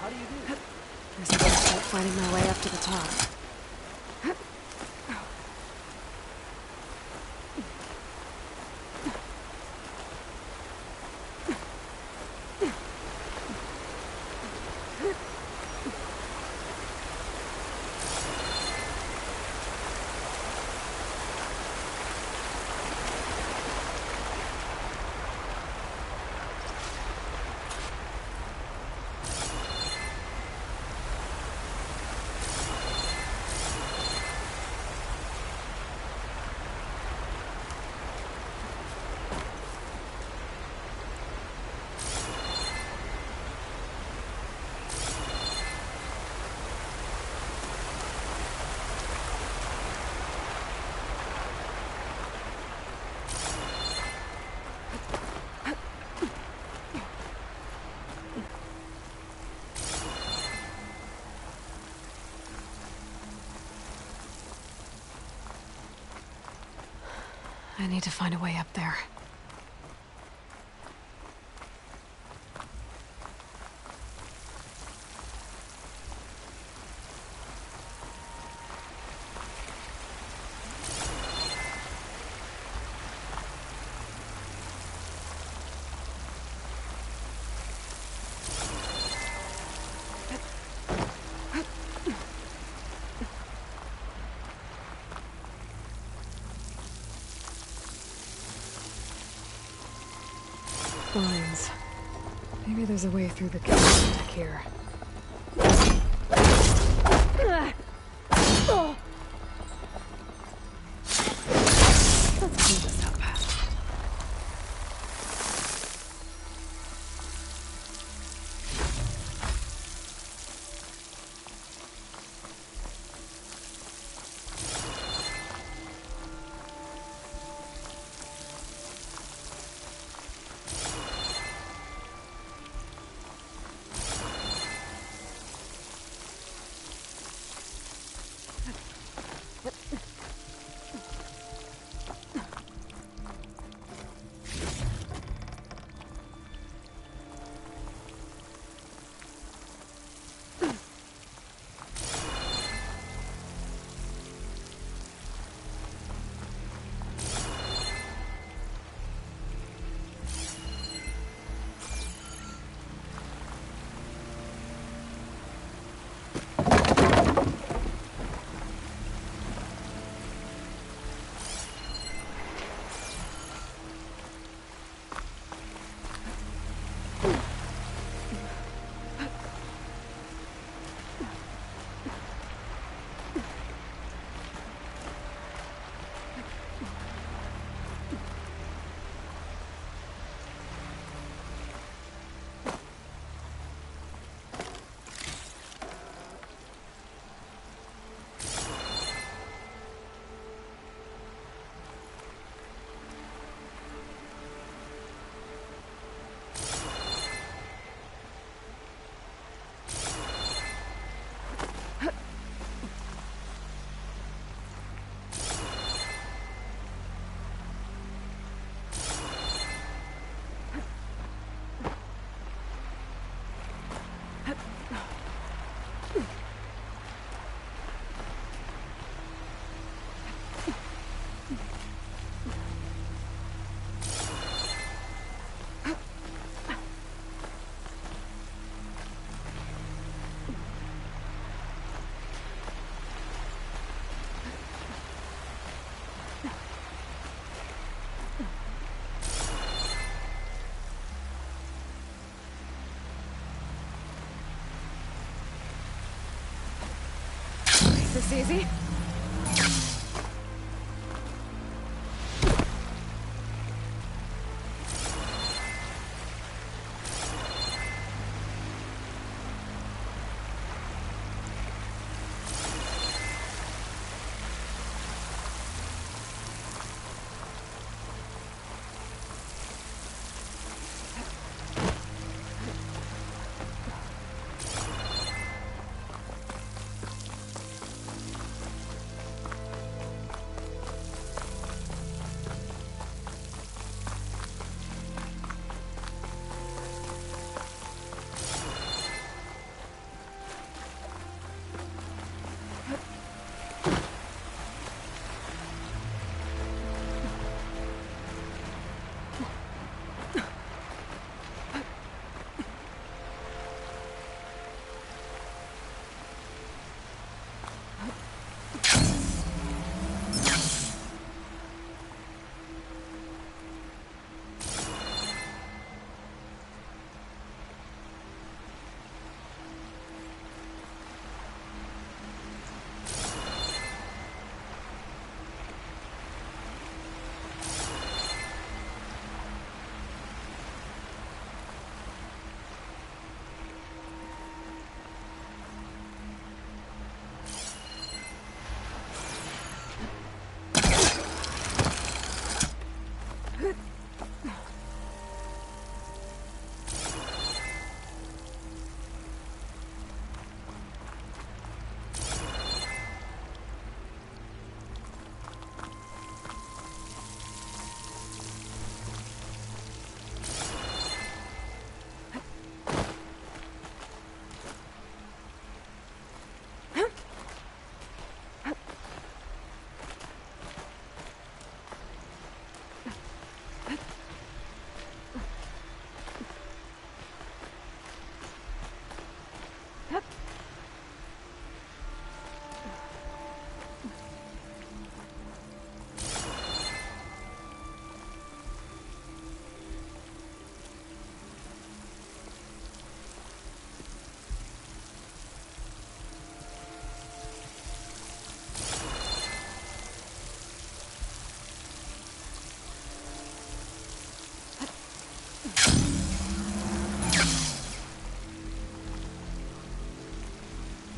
How do you do it? Guess I better start finding my way up to the top. I need to find a way up there. Vines. Maybe there's a way through the cave back here. Let's clean this up. This easy?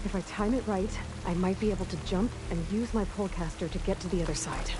If I time it right, I might be able to jump and use my polecaster to get to the other side.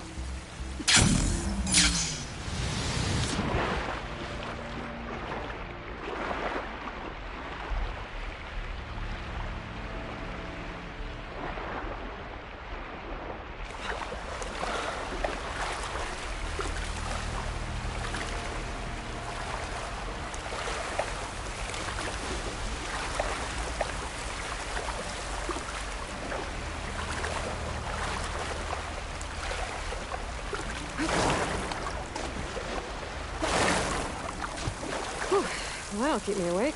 Well, that'll keep me awake.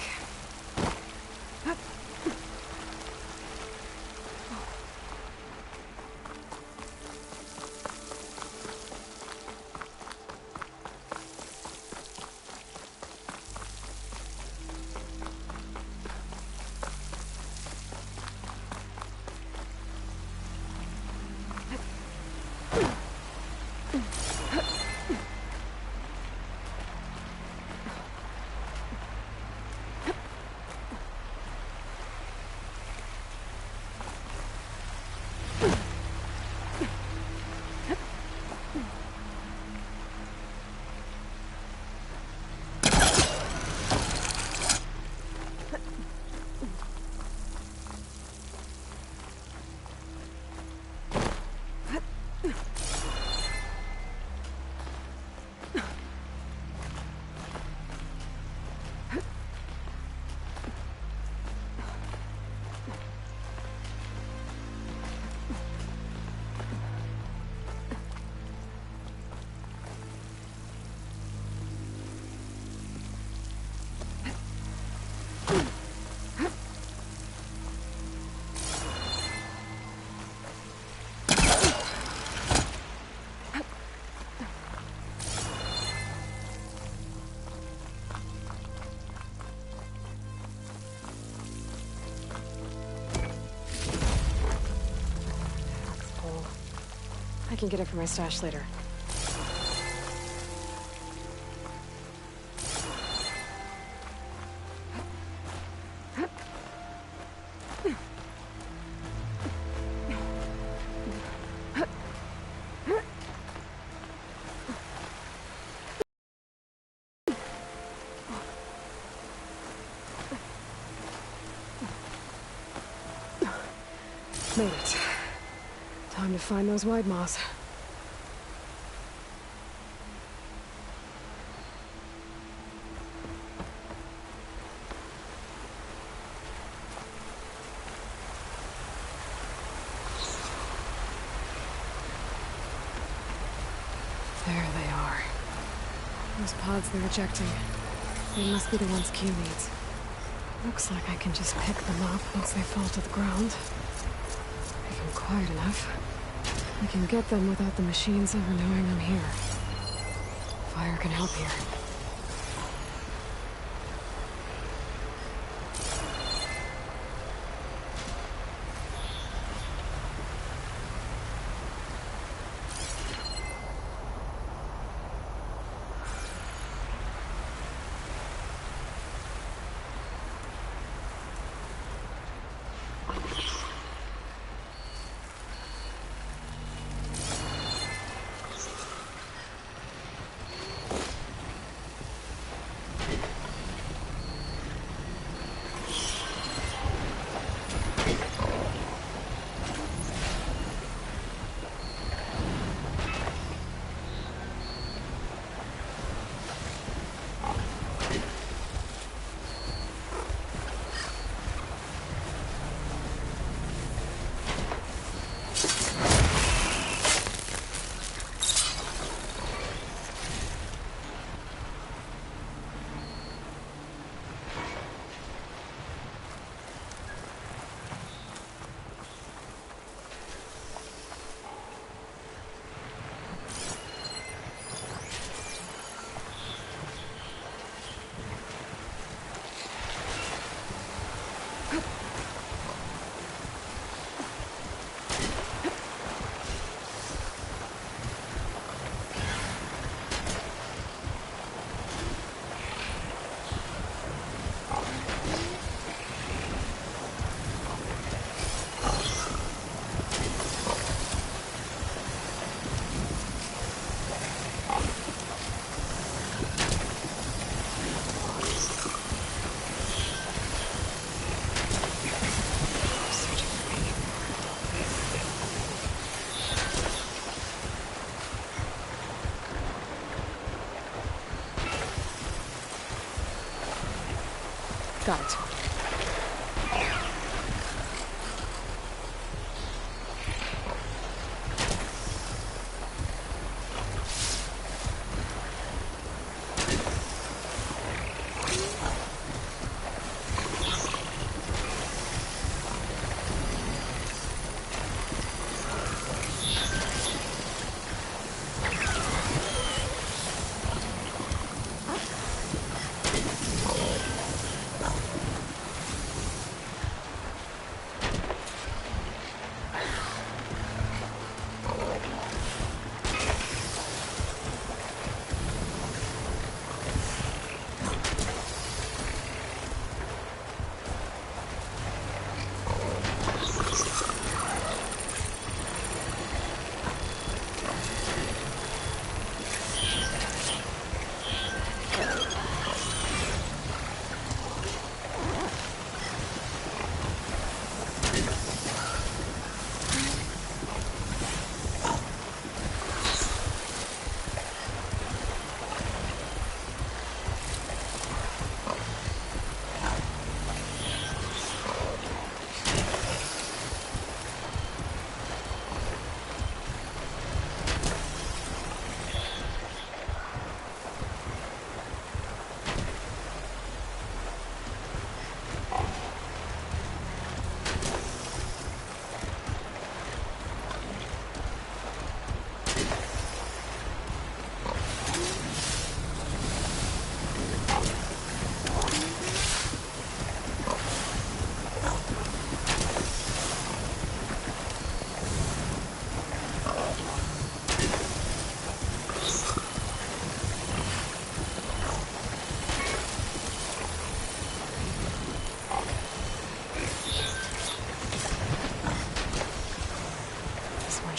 I can get it from my stash later. Made it. Time to find those wide moths. There they are. Those pods they're ejecting. They must be the ones Q needs. Looks like I can just pick them up once they fall to the ground. Make them quiet enough. I can get them without the machines ever knowing I'm here. Fire can help here. Got it.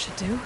Should do.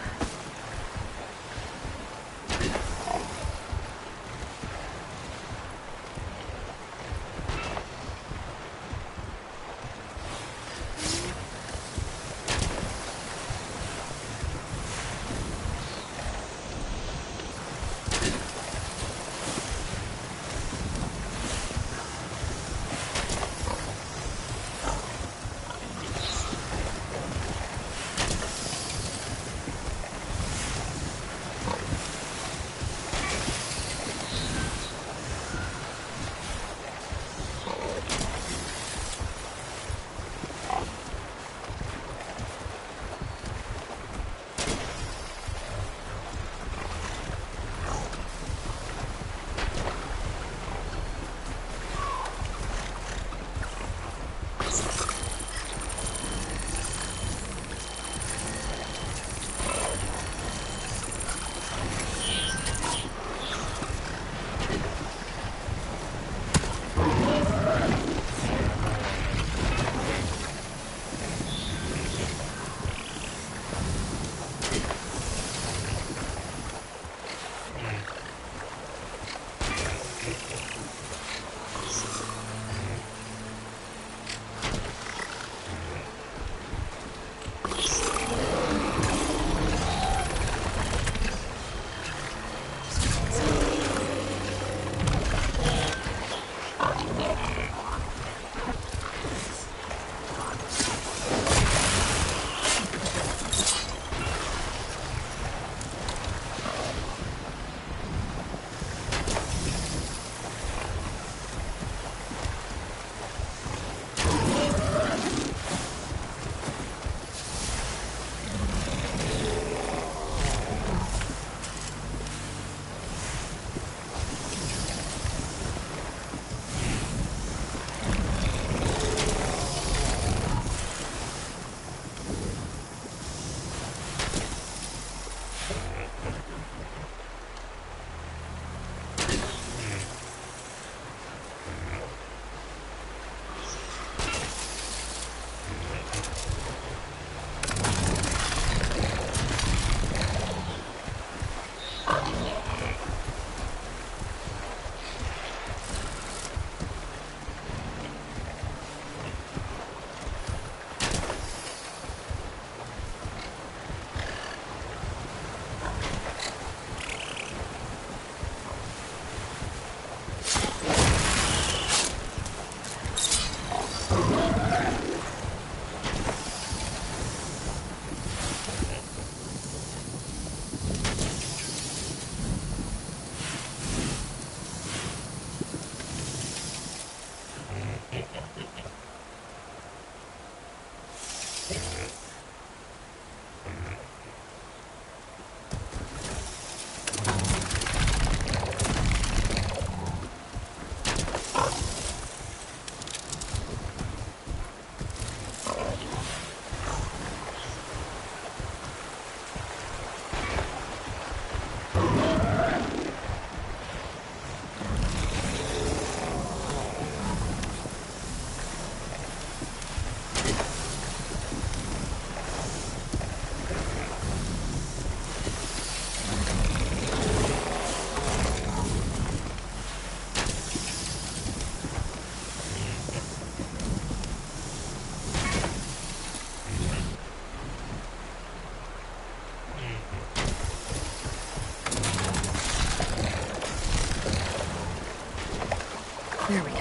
There we go.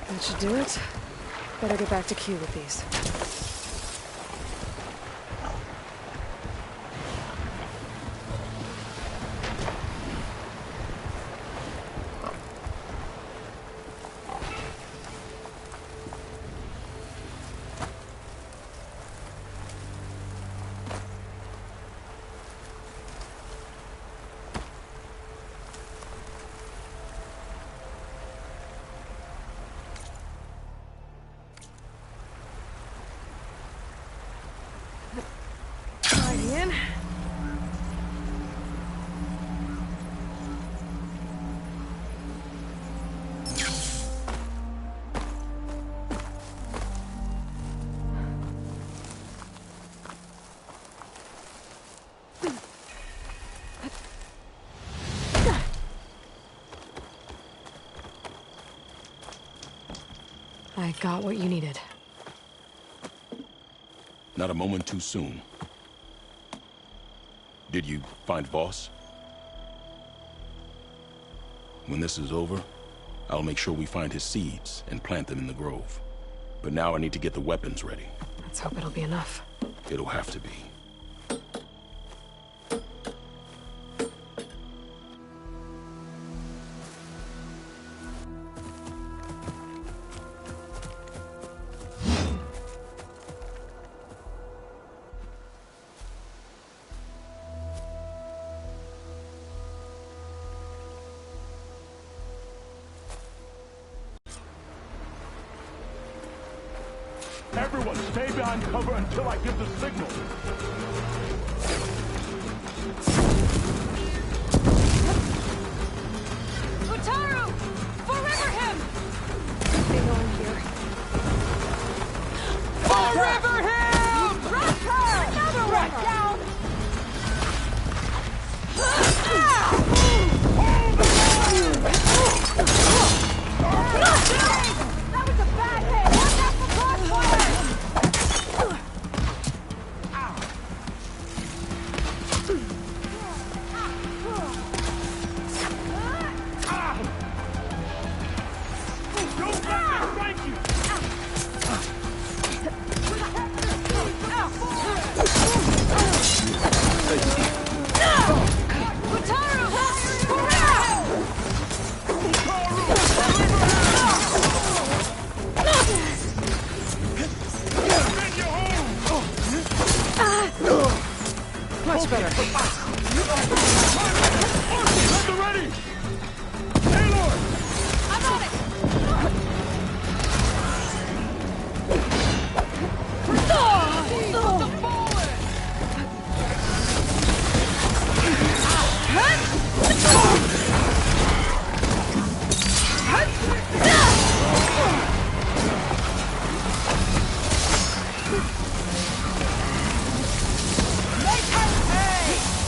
That should do it. Better get back to Q with these. In. I got what you needed. Not a moment too soon. Did you find Voss? When this is over, I'll make sure we find his seeds and plant them in the grove. But now I need to get the weapons ready. Let's hope it'll be enough. It'll have to be. Everyone, stay behind cover until I give the signal. Utaru! Forever him! Hang on here. Forever him! Rush! Another one! Down! That was a bad hit! Watch out for crossfire! Much better. Ready! Taylor! I'm on it! Make her pay!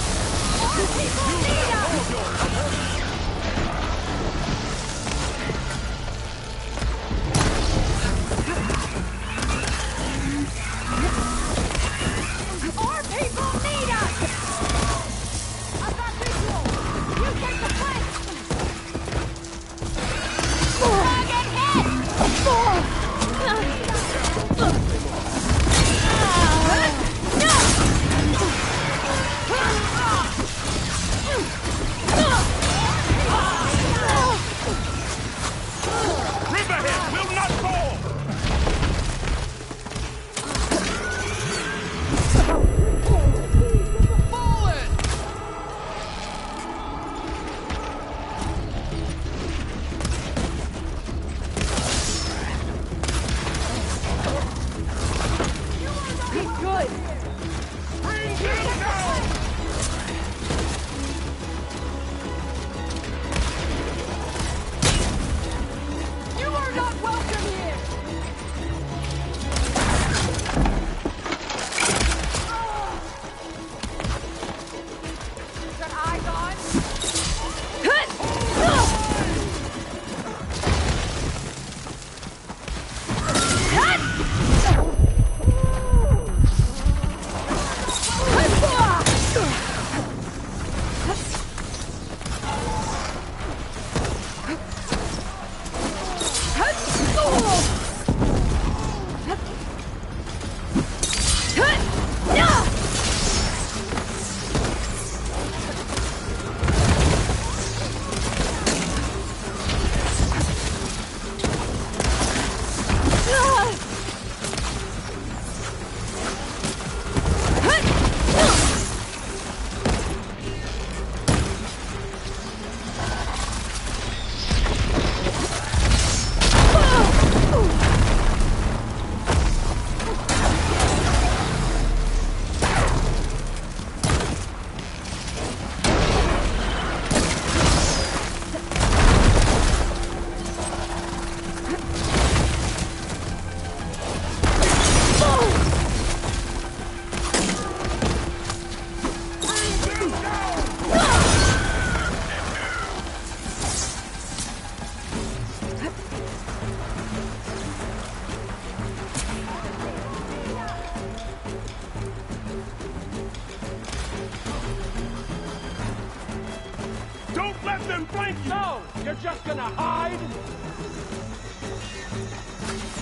You think so? You're just gonna hide?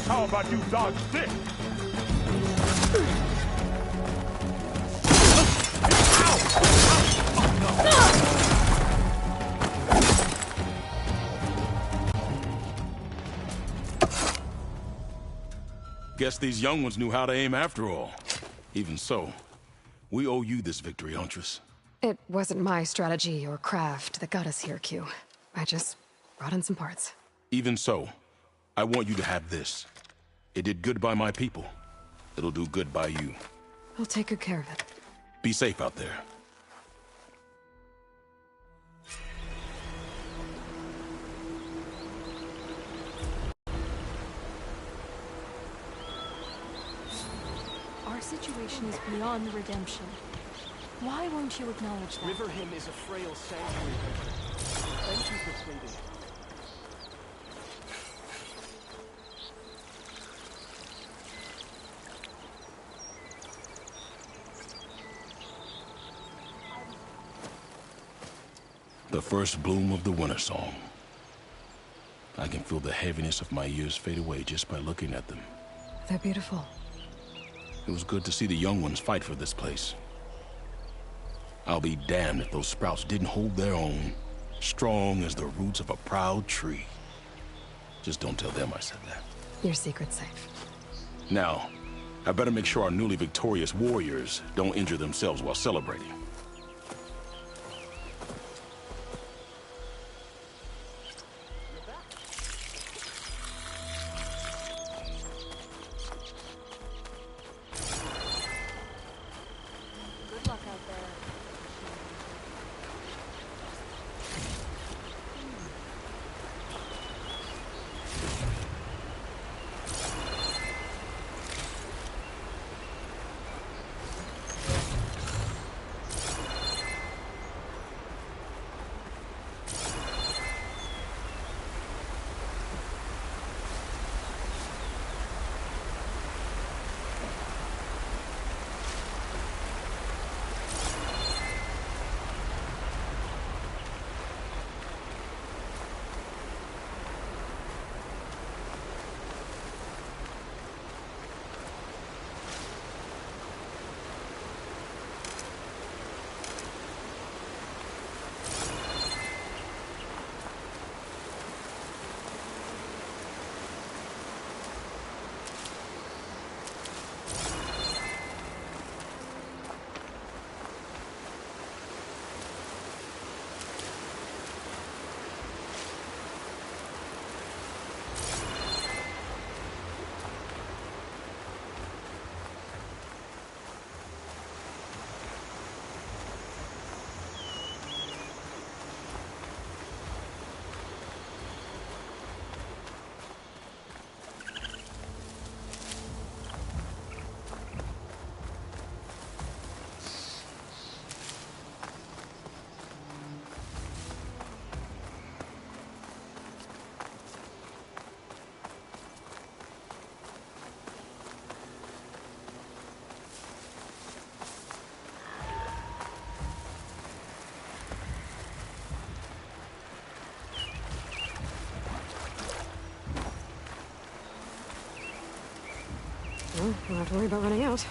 How about you dodge this? Guess these young ones knew how to aim after all. Even so, we owe you this victory, Huntress. It wasn't my strategy or craft that got us here, Q. I just brought in some parts. Even so, I want you to have this. It did good by my people. It'll do good by you. I'll take good care of it. Be safe out there. Our situation is beyond redemption. Why won't you acknowledge that? Riverhim is a frail sanctuary. Thank you for pleading. The first bloom of the winter song. I can feel the heaviness of my years fade away just by looking at them. They're beautiful. It was good to see the young ones fight for this place. I'll be damned if those sprouts didn't hold their own, strong as the roots of a proud tree. Just don't tell them I said that. Your secret's safe. Now, I better make sure our newly victorious warriors don't injure themselves while celebrating. Good luck out there. Well, don't have to worry about running out.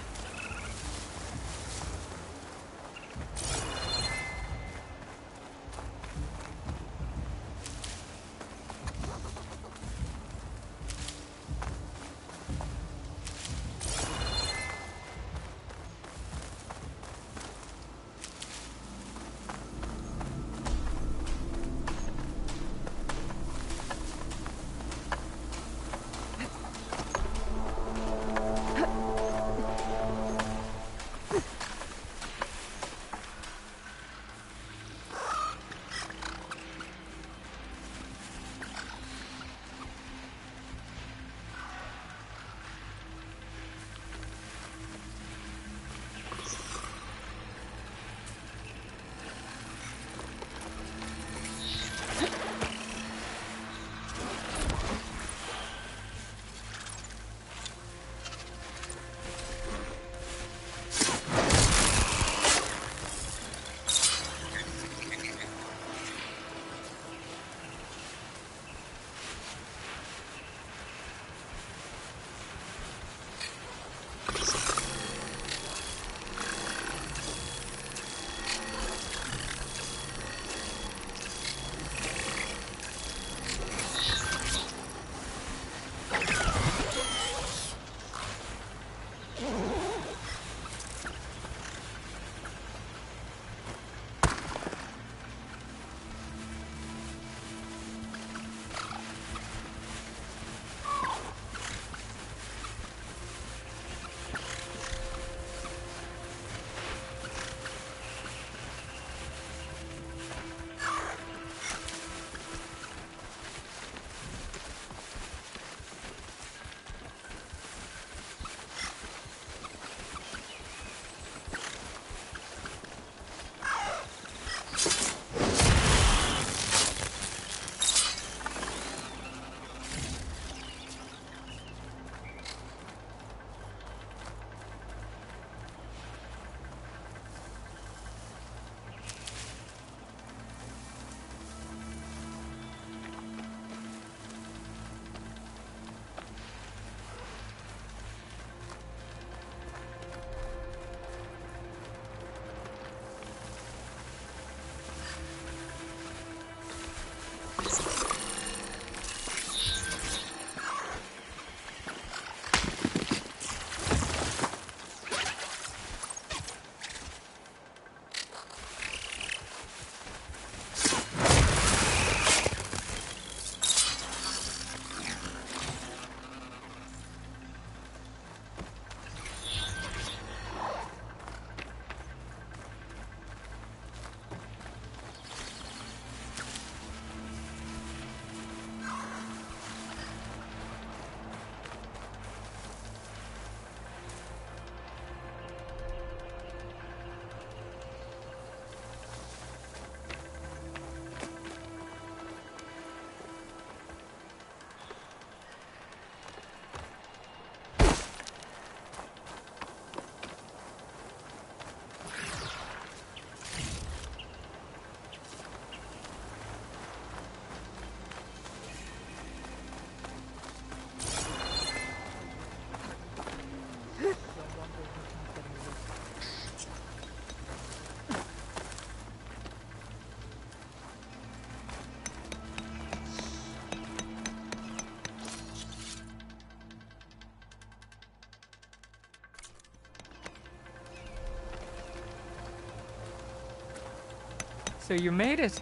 So you made it.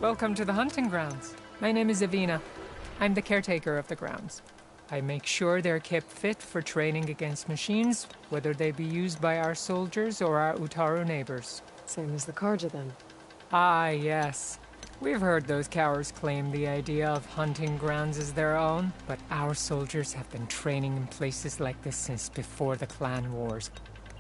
Welcome to the hunting grounds. My name is Avina. I'm the caretaker of the grounds. I make sure they're kept fit for training against machines, whether they be used by our soldiers or our Utaru neighbors. Same as the Karja, then. Ah, yes. We've heard those cowards claim the idea of hunting grounds as their own, but our soldiers have been training in places like this since before the clan wars.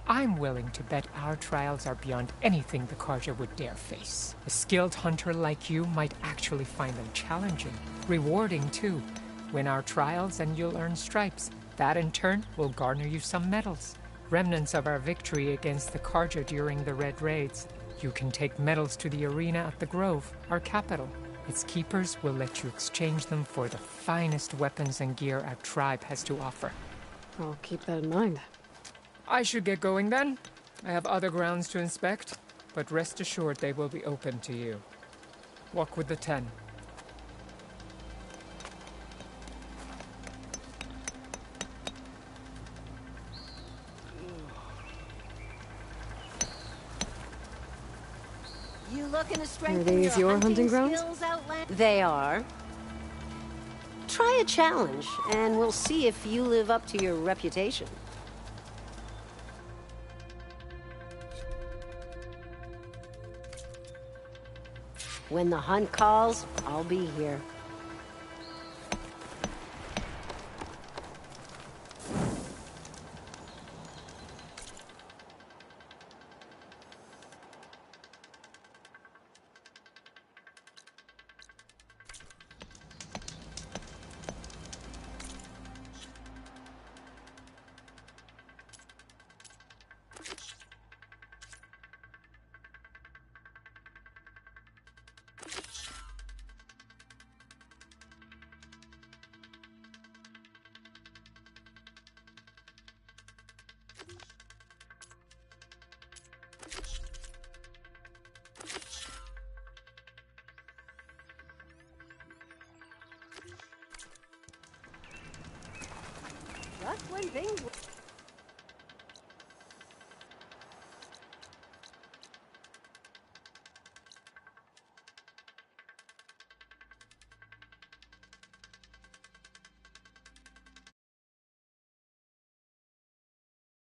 I'm willing to bet our trials are beyond anything the Karja would dare face. A skilled hunter like you might actually find them challenging, rewarding too. Win our trials and you'll earn stripes. That in turn will garner you some medals. Remnants of our victory against the Karja during the Red Raids. You can take medals to the arena at the Grove, our capital. Its keepers will let you exchange them for the finest weapons and gear our tribe has to offer. I'll keep that in mind. I should get going then. I have other grounds to inspect, but rest assured they will be open to you. Walk with the 10. You looking to strengthen Are these your hunting grounds? skills, They are. Try a challenge, and we'll see if you live up to your reputation. When the hunt calls, I'll be here. Just when things